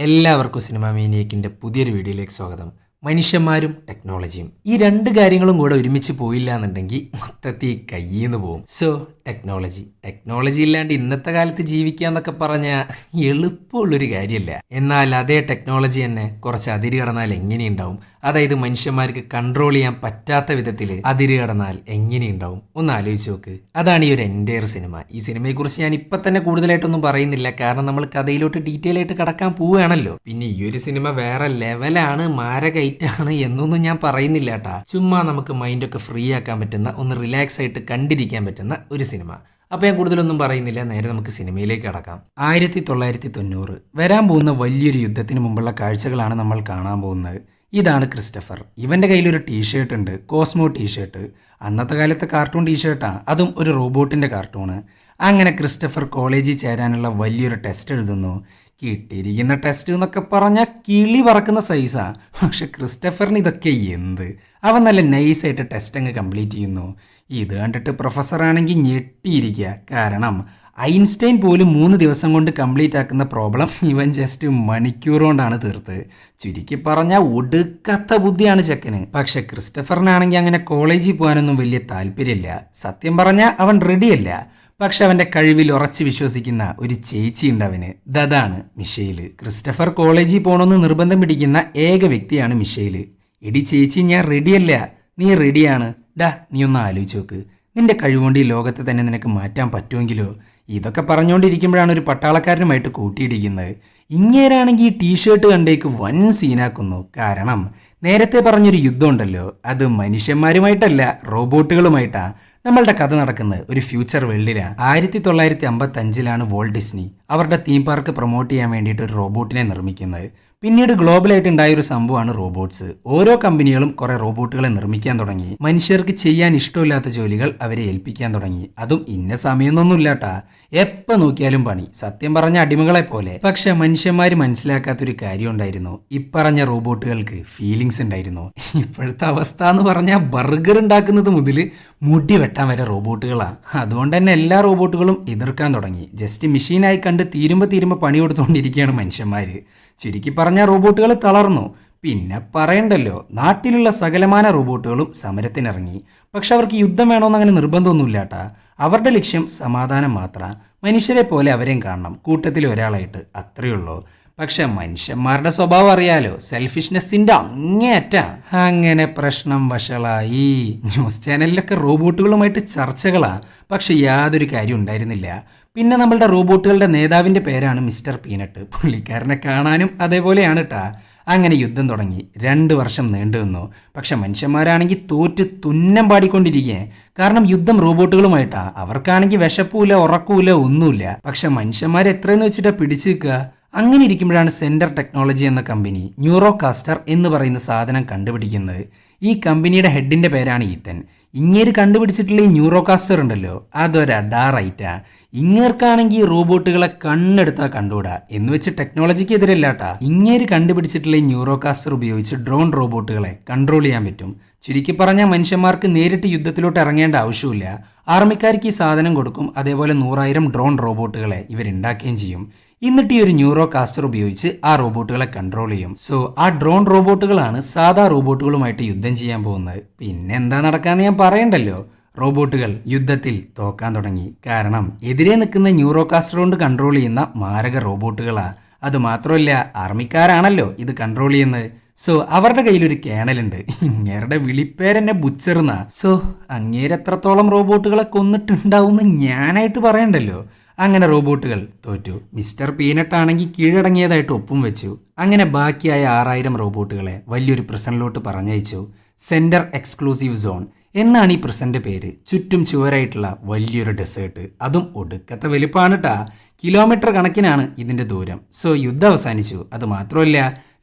എല്ലാവർക്കും സിനിമ മീനിയക്കിൻ്റെ പുതിയൊരു വീഡിയോയിലേക്ക് സ്വാഗതം. മനുഷ്യന്മാരും ടെക്നോളജിയും ഈ രണ്ട് കാര്യങ്ങളും കൂടെ ഒരുമിച്ച് പോയില്ല എന്നുണ്ടെങ്കിൽ മൊത്തത്തിൽ കയ്യിന്ന് പോകും. സോ ടെക്നോളജി ഇല്ലാണ്ട് ഇന്നത്തെ കാലത്ത് ജീവിക്കുക എന്നൊക്കെ പറഞ്ഞാൽ എളുപ്പമുള്ളൊരു കാര്യമല്ല. എന്നാൽ അതേ ടെക്നോളജി തന്നെ കുറച്ച് അതിര് കടന്നാൽ എങ്ങനെയുണ്ടാവും, അതായത് മനുഷ്യന്മാർക്ക് കൺട്രോൾ ചെയ്യാൻ പറ്റാത്ത വിധത്തിൽ അതിര് കടന്നാൽ എങ്ങനെയുണ്ടാവും ഒന്ന് ആലോചിച്ച് നോക്ക്. അതാണ് ഈ ഒരു എൻ്റയർ സിനിമ. ഈ സിനിമയെക്കുറിച്ച് ഞാൻ ഇപ്പം തന്നെ കൂടുതലായിട്ടൊന്നും പറയുന്നില്ല, കാരണം നമ്മൾ കഥയിലോട്ട് ഡീറ്റെയിൽ ആയിട്ട് കടക്കാൻ പോവുകയാണല്ലോ. പിന്നെ ഈ ഒരു സിനിമ വേറെ ലെവലാണ്, മാരകൈറ്റാണ് എന്നൊന്നും ഞാൻ പറയുന്നില്ല കേട്ടാ. ചുമ്മാ നമുക്ക് മൈൻഡൊക്കെ ഫ്രീ ആക്കാൻ പറ്റുന്ന, ഒന്ന് റിലാക്സ് ആയിട്ട് കണ്ടിരിക്കാൻ പറ്റുന്ന ഒരു സിനിമ. അപ്പോൾ ഞാൻ കൂടുതലൊന്നും പറയുന്നില്ല, നേരെ നമുക്ക് സിനിമയിലേക്ക് കടക്കാം. 1990 വരാൻ പോകുന്ന വലിയൊരു യുദ്ധത്തിന് മുമ്പുള്ള കാഴ്ചകളാണ് നമ്മൾ കാണാൻ പോകുന്നത്. ഇതാണ് ക്രിസ്റ്റഫർ. ഇവൻ്റെ കയ്യിലൊരു ടീഷർട്ട് ഉണ്ട്, കോസ്മോ ടീഷർട്ട്. അന്നത്തെ കാലത്തെ കാർട്ടൂൺ ടീഷർട്ടാണ്, അതും ഒരു റോബോട്ടിൻ്റെ കാർട്ടൂണ്. അങ്ങനെ ക്രിസ്റ്റഫർ കോളേജിൽ ചേരാനുള്ള വലിയൊരു ടെസ്റ്റ് എഴുതുന്നു. കിട്ടിയിരിക്കുന്ന ടെസ്റ്റ് എന്നൊക്കെ പറഞ്ഞാൽ കിളി പറക്കുന്ന സൈസാ. പക്ഷെ ക്രിസ്റ്റഫറിന് ഇതൊക്കെ എന്ത്, അവൻ നല്ല നൈസായിട്ട് ടെസ്റ്റ് അങ്ങ് കംപ്ലീറ്റ് ചെയ്യുന്നു. ഇത് കണ്ടിട്ട് പ്രൊഫസറാണെങ്കിൽ ഞെട്ടിയിരിക്കുക. കാരണം ഐൻസ്റ്റൈൻ പോലും 3 ദിവസം കൊണ്ട് കംപ്ലീറ്റ് ആക്കുന്ന പ്രോബ്ലം ഇവൻ ജസ്റ്റ് മണിക്കൂർ കൊണ്ടാണ് തീർത്ത്. ചുരുക്കി പറഞ്ഞാൽ ഒടുക്കത്ത ബുദ്ധിയാണ് ചെക്കന്. പക്ഷെ ക്രിസ്റ്റഫറിനാണെങ്കിൽ അങ്ങനെ കോളേജിൽ പോകാനൊന്നും വലിയ താല്പര്യമില്ല. സത്യം പറഞ്ഞാൽ അവൻ റെഡിയല്ല. പക്ഷെ അവൻ്റെ കഴിവിൽ ഉറച്ചു വിശ്വസിക്കുന്ന ഒരു ചേച്ചി ഉണ്ട് അവന്. അതാണ് മിഷേല്. ക്രിസ്റ്റഫർ കോളേജിൽ പോകണമെന്ന് നിർബന്ധം പിടിക്കുന്ന ഏക വ്യക്തിയാണ് മിഷേല്. എടി ചേച്ചി, ഞാൻ റെഡിയല്ല, നീ റെഡിയാണ്. നീ ഒന്ന് ആലോചിച്ച് നോക്ക്, നിന്റെ കഴിവുകൊണ്ട് ഈ ലോകത്തെ തന്നെ നിനക്ക് മാറ്റാൻ പറ്റുമെങ്കിലോ. ഇതൊക്കെ പറഞ്ഞുകൊണ്ടിരിക്കുമ്പോഴാണ് ഒരു പട്ടാളക്കാരനുമായിട്ട് കൂട്ടിയിടിക്കുന്നത്. ഇങ്ങേരാണെങ്കിൽ ഈ ടീഷർട്ട് കണ്ടേക്ക് വൻ സീനാക്കുന്നു. കാരണം നേരത്തെ പറഞ്ഞൊരു യുദ്ധം ഉണ്ടല്ലോ, അത് മനുഷ്യന്മാരുമായിട്ടല്ല, റോബോട്ടുകളുമായിട്ടാണ്. നമ്മളുടെ കഥ നടക്കുന്നത് ഒരു ഫ്യൂച്ചർ വേൾഡിലാണ്. 1955 വോൾട്ട് ഡിസ്നി അവരുടെ തീം പാർക്ക് പ്രൊമോട്ട് ചെയ്യാൻ വേണ്ടിയിട്ട് ഒരു റോബോട്ടിനെ നിർമ്മിക്കുന്നത്. പിന്നീട് ഗ്ലോബലായിട്ട് ഉണ്ടായ ഒരു സംഭവമാണ് റോബോട്ട്സ്. ഓരോ കമ്പനികളും കുറെ റോബോട്ടുകളെ നിർമ്മിക്കാൻ തുടങ്ങി. മനുഷ്യർക്ക് ചെയ്യാൻ ഇഷ്ടമില്ലാത്ത ജോലികൾ അവരെ ഏൽപ്പിക്കാൻ തുടങ്ങി. അതും ഇന്ന സമയമൊന്നും ഇല്ലാട്ടാ, എപ്പോൾ നോക്കിയാലും പണി. സത്യം പറഞ്ഞ അടിമകളെ പോലെ. പക്ഷെ മനുഷ്യന്മാർ മനസ്സിലാക്കാത്തൊരു കാര്യം ഉണ്ടായിരുന്നു. ഇപ്പറഞ്ഞ റോബോട്ടുകൾക്ക് ഫീലിങ്സ് ഉണ്ടായിരുന്നു. ഇപ്പോഴത്തെ അവസ്ഥ എന്ന് പറഞ്ഞാൽ ബർഗർ ഉണ്ടാക്കുന്നത് മുതൽ മുടി വെട്ടാൻ വരെ റോബോട്ടുകളാണ്. അതുകൊണ്ട് തന്നെ എല്ലാ റോബോട്ടുകളും എതിർക്കാൻ തുടങ്ങി. ജസ്റ്റ് മെഷീനായി കണ്ട് തീരുമ്പോൾ പണി കൊടുത്തുകൊണ്ടിരിക്കുകയാണ് മനുഷ്യന്മാർ. ചുരുക്കി പറഞ്ഞാൽ റോബോട്ടുകൾ തളർന്നു. പിന്നെ പറയണ്ടല്ലോ, നാട്ടിലുള്ള സകലമാന റോബോട്ടുകളും സമരത്തിനിറങ്ങി. പക്ഷെ അവർക്ക് യുദ്ധം വേണമെന്ന് അങ്ങനെ നിർബന്ധമൊന്നുമില്ലാട്ടാ. അവരുടെ ലക്ഷ്യം സമാധാനം മാത്രമാണ്. മനുഷ്യരെ പോലെ അവരെയും കാണണം, കൂട്ടത്തിൽ ഒരാളായിട്ട്, അത്രയുള്ളൂ. പക്ഷെ മനുഷ്യന്മാരുടെ സ്വഭാവം അറിയാലോ, സെൽഫിഷ്നെസ്സിന്റെ അങ്ങേയറ്റ. അങ്ങനെ പ്രശ്നം വഷളായി. ന്യൂസ് ചാനലിലൊക്കെ റോബോട്ടുകളുമായിട്ട് ചർച്ചകളാണ്. പക്ഷെ യാതൊരു കാര്യം ഉണ്ടായിരുന്നില്ല. പിന്നെ നമ്മളുടെ റോബോട്ടുകളുടെ നേതാവിൻ്റെ പേരാണ് മിസ്റ്റർ പീനട്ട്. പുള്ളിക്കാരനെ കാണാനും അതേപോലെയാണ് കേട്ടാ. അങ്ങനെ യുദ്ധം തുടങ്ങി. 2 വർഷം നീണ്ടു നിന്നു. പക്ഷെ മനുഷ്യന്മാരാണെങ്കിൽ തോറ്റ് തുന്നം പാടിക്കൊണ്ടിരിക്കുക. കാരണം യുദ്ധം റോബോട്ടുകളുമായിട്ടാ. അവർക്കാണെങ്കിൽ വിശപ്പൂല, ഉറക്കൂല, ഒന്നുമില്ല. പക്ഷെ മനുഷ്യന്മാർ എത്രയെന്ന് വെച്ചിട്ടാ പിടിച്ചു നിൽക്കുക. അങ്ങനെ ഇരിക്കുമ്പോഴാണ് സെൻറ്റർ ടെക്നോളജി എന്ന കമ്പനി ന്യൂറോകാസ്റ്റർ എന്ന് പറയുന്ന സാധനം കണ്ടുപിടിക്കുന്നത്. ഈ കമ്പനിയുടെ ഹെഡിൻ്റെ പേരാണ് ഈത്തൻ. ഇങ്ങേര് കണ്ടുപിടിച്ചിട്ടുള്ള ഈ ന്യൂറോകാസ്റ്റർ ഉണ്ടല്ലോ, അതൊരഡാറൈറ്റാ. ഇങ്ങേർക്കാണെങ്കിൽ റോബോട്ടുകളെ കണ്ണെടുത്താൽ കണ്ടുകൂടാ. എന്ന് വെച്ച് ടെക്നോളജിക്ക് എതിരല്ലാട്ടാ. ഇങ്ങേര് കണ്ടുപിടിച്ചിട്ടുള്ള ഈ ന്യൂറോകാസ്റ്റർ ഉപയോഗിച്ച് ഡ്രോൺ റോബോട്ടുകളെ കൺട്രോൾ ചെയ്യാൻ പറ്റും. ചുരുക്കി പറഞ്ഞാൽ മനുഷ്യന്മാർക്ക് നേരിട്ട് യുദ്ധത്തിലോട്ട് ഇറങ്ങേണ്ട ആവശ്യമില്ല. ആർമിക്കാർക്ക് ഈ സാധനം കൊടുക്കും. അതേപോലെ 100,000 ഡ്രോൺ റോബോട്ടുകളെ ഇവരുണ്ടാക്കുകയും ചെയ്യും. എന്നിട്ട് ഈ ഒരു ന്യൂറോ കാസ്റ്റർ ഉപയോഗിച്ച് ആ റോബോട്ടുകളെ കൺട്രോൾ ചെയ്യും. സോ ആ ഡ്രോൺ റോബോട്ടുകളാണ് സാധാ റോബോട്ടുകളുമായിട്ട് യുദ്ധം ചെയ്യാൻ പോകുന്നത്. പിന്നെ എന്താ നടക്കാന്ന് ഞാൻ പറയണ്ടല്ലോ. റോബോട്ടുകൾ യുദ്ധത്തിൽ തോക്കാൻ തുടങ്ങി. കാരണം എതിരെ നിൽക്കുന്ന ന്യൂറോ കാസ്റ്റർ കൊണ്ട് കൺട്രോൾ ചെയ്യുന്ന മാരക റോബോട്ടുകളാണ്. അത് മാത്രമല്ല, ആർമിക്കാരാണല്ലോ ഇത് കൺട്രോൾ ചെയ്യുന്നത്. സോ അവരുടെ കയ്യിലൊരു കേണലുണ്ട്. ഇങ്ങേരുടെ വിളിപ്പേരെന്നെ ബുച്ചർന്ന. സോ അങ്ങേരെത്രത്തോളം റോബോട്ടുകളെ കൊന്നിട്ടുണ്ടാവുമെന്ന് ഞാനായിട്ട് പറയണ്ടല്ലോ. അങ്ങനെ റോബോട്ടുകൾ തോറ്റു. മിസ്റ്റർ പീനട്ടാണെങ്കിൽ കീഴടങ്ങിയതായിട്ട് ഒപ്പും വെച്ചു. അങ്ങനെ ബാക്കിയായ 6,000 റോബോട്ടുകളെ വലിയൊരു പ്രിസണിലോട്ട് പറഞ്ഞയച്ചു. സെൻറ്റർ എക്സ്ക്ലൂസീവ് സോൺ എന്നാണ് ഈ പ്രസന്റ് പേര്. ചുറ്റും ചുവരായിട്ടുള്ള വലിയൊരു ഡെസേർട്ട്, അതും ഒടുക്കത്തെ വലിപ്പാണ് ട്ടാ. കിലോമീറ്റർ കണക്കിനാണ് ഇതിൻ്റെ ദൂരം. സോ യുദ്ധം അവസാനിച്ചു. അതുമാത്രമല്ല,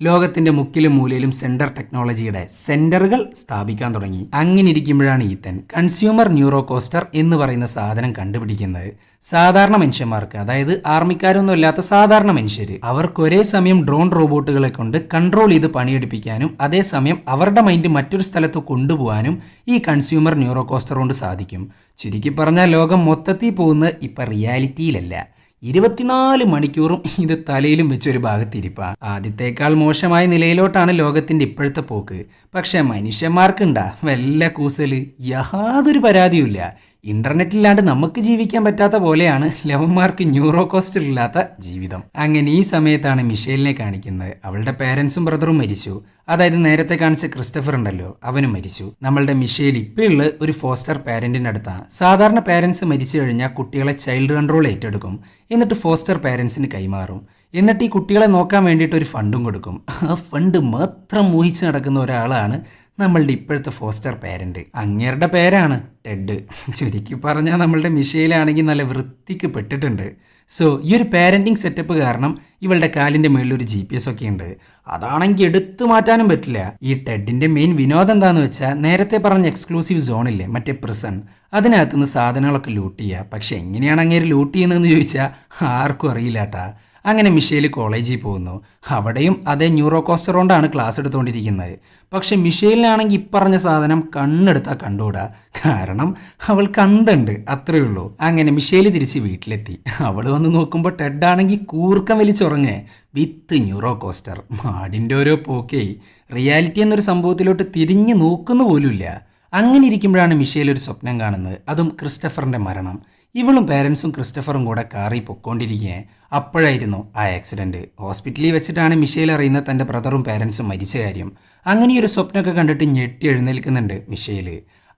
ലോകത്തിൻ്റെ മുക്കിലും മൂലയിലും സെൻറ്റർ ടെക്നോളജിയുടെ സെൻറ്ററുകൾ സ്ഥാപിക്കാൻ തുടങ്ങി. അങ്ങനെ ഇരിക്കുമ്പോഴാണ് ഈത്തൻ കൺസ്യൂമർ ന്യൂറോകോസ്റ്റർ എന്ന് പറയുന്ന സാധനം കണ്ടുപിടിക്കുന്നത്. സാധാരണ മനുഷ്യന്മാർക്ക്, അതായത് ആർമിക്കാരൊന്നും അല്ലാത്ത സാധാരണ മനുഷ്യർ, അവർക്ക് ഒരേ സമയം ഡ്രോൺ റോബോട്ടുകളെ കൊണ്ട് കൺട്രോൾ ചെയ്ത് പണിയെടുപ്പിക്കാനും അതേസമയം അവരുടെ മൈൻഡ് മറ്റൊരു സ്ഥലത്ത് കൊണ്ടുപോകാനും ഈ കൺസ്യൂമർ ന്യൂറോകോസ്റ്റർ കൊണ്ട് സാധിക്കും. ചുരുക്കി പറഞ്ഞാൽ ലോകം മൊത്തത്തിൽ പോകുന്നത് ഇപ്പം റിയാലിറ്റിയിലല്ല, 24 മണിക്കൂറും ഇത് തലയിലും വെച്ച് ഒരു ഭാഗത്തിരിപ്പാ. ആദ്യത്തേക്കാൾ മോശമായ നിലയിലോട്ടാണ് ലോകത്തിന്റെ ഇപ്പോഴത്തെ പോക്ക്. പക്ഷെ മനുഷ്യന്മാർക്കുണ്ടാ വല്ല കൂസല്, യാതൊരു പരാതിയുമില്ല. ഇന്റർനെറ്റ് ഇല്ലാണ്ട് നമുക്ക് ജീവിക്കാൻ പറ്റാത്ത പോലെയാണ് ലവന്മാർക്ക് ന്യൂറോ കോസ്റ്റർ ഇല്ലാത്ത ജീവിതം. അങ്ങനെ ഈ സമയത്താണ് മിഷേലിനെ കാണിക്കുന്നത്. അവളുടെ പേരൻസും ബ്രദറും മരിച്ചു. അതായത് നേരത്തെ കാണിച്ച ക്രിസ്റ്റഫർ ഉണ്ടല്ലോ, അവനും മരിച്ചു. നമ്മളുടെ മിഷേൽ ഇപ്പോഴുള്ള ഒരു ഫോസ്റ്റർ പാരന്റിന്റെ അടുത്താണ്. സാധാരണ പാരന്റ്സ് മരിച്ചു കഴിഞ്ഞാൽ കുട്ടികളെ ചൈൽഡ് കൺട്രോൾ ഏറ്റെടുക്കും, എന്നിട്ട് ഫോസ്റ്റർ പാരന്റ്സിന് കൈമാറും. എന്നിട്ട് ഈ കുട്ടികളെ നോക്കാൻ വേണ്ടിയിട്ട് ഒരു ഫണ്ടും കൊടുക്കും. ആ ഫണ്ട് മാത്രം മോഹിച്ച് നടക്കുന്ന ഒരാളാണ് നമ്മളുടെ ഇപ്പോഴത്തെ ഫോസ്റ്റർ പാരന്റ്. അങ്ങേരുടെ പേരാണ് ടെഡ്. ചുരുക്കി പറഞ്ഞാൽ നമ്മളുടെ മിഷേലാണെങ്കിൽ നല്ല വൃത്തിക്ക് പെട്ടിട്ടുണ്ട്. സോ ഈ ഒരു പാരന്റിങ് സെറ്റപ്പ് കാരണം ഇവളുടെ കാലിൻ്റെ മുകളിൽ ഒരു GPS ഒക്കെ ഉണ്ട്. അതാണെങ്കിൽ എടുത്തു മാറ്റാനും പറ്റില്ല. ഈ ടെഡിൻ്റെ മെയിൻ വിനോദം എന്താണെന്ന് വെച്ചാൽ നേരത്തെ പറഞ്ഞ എക്സ്ക്ലൂസീവ് സോണില്ലേ, മറ്റേ പ്രിസൺ, അതിനകത്തുനിന്ന് സാധനങ്ങളൊക്കെ ലൂട്ട് ചെയ്യുക. പക്ഷെ എങ്ങനെയാണ് അങ്ങേര് ലൂട്ട് ചെയ്യുന്നതെന്ന് ചോദിച്ചാൽ ആർക്കും അറിയില്ല കേട്ടാ. അങ്ങനെ മിഷേൽ കോളേജിൽ പോകുന്നു. അവിടെയും അതേ ന്യൂറോ കോസ്റ്റർ കൊണ്ടാണ് ക്ലാസ് എടുത്തുകൊണ്ടിരിക്കുന്നത്. പക്ഷെ മിഷേലിനാണെങ്കിൽ ഇപ്പറഞ്ഞ സാധനം കണ്ണെടുത്താൽ കണ്ടുകൂടാ. കാരണം അവൾക്ക് അന്തണ്ട്, അത്രയേ ഉള്ളൂ. അങ്ങനെ മിഷേൽ തിരിച്ച് വീട്ടിലെത്തി. അവൾ വന്ന് നോക്കുമ്പോൾ ടെഡാണെങ്കിൽ കൂർക്കം വലിച്ചുറങ്ങേ വിത്ത് ന്യൂറോ കോസ്റ്റർ. മാടിൻ്റെ ഓരോ പോക്കേ റിയാലിറ്റി എന്നൊരു സംഭവത്തിലോട്ട് തിരിഞ്ഞു നോക്കുന്നു പോലുമില്ല. അങ്ങനെ ഇരിക്കുമ്പോഴാണ് മിഷേൽ ഒരു സ്വപ്നം കാണുന്നത്, അതും ക്രിസ്റ്റഫറിൻ്റെ മരണം. ഇവളും പേരൻസും ക്രിസ്റ്റഫറും കൂടെ കാറിൽ പൊക്കോണ്ടിരിക്കുക. അപ്പോഴായിരുന്നു ആ ആക്സിഡൻറ്റ്. ഹോസ്പിറ്റലിൽ വെച്ചിട്ടാണ് മിഷേൽ അറിയുന്നത് തൻ്റെ ബ്രദറും പേരൻസും മരിച്ച കാര്യം. അങ്ങനെ ഒരു സ്വപ്നമൊക്കെ കണ്ടിട്ട് ഞെട്ടി എഴുന്നേൽക്കുന്നുണ്ട് മിഷേൽ.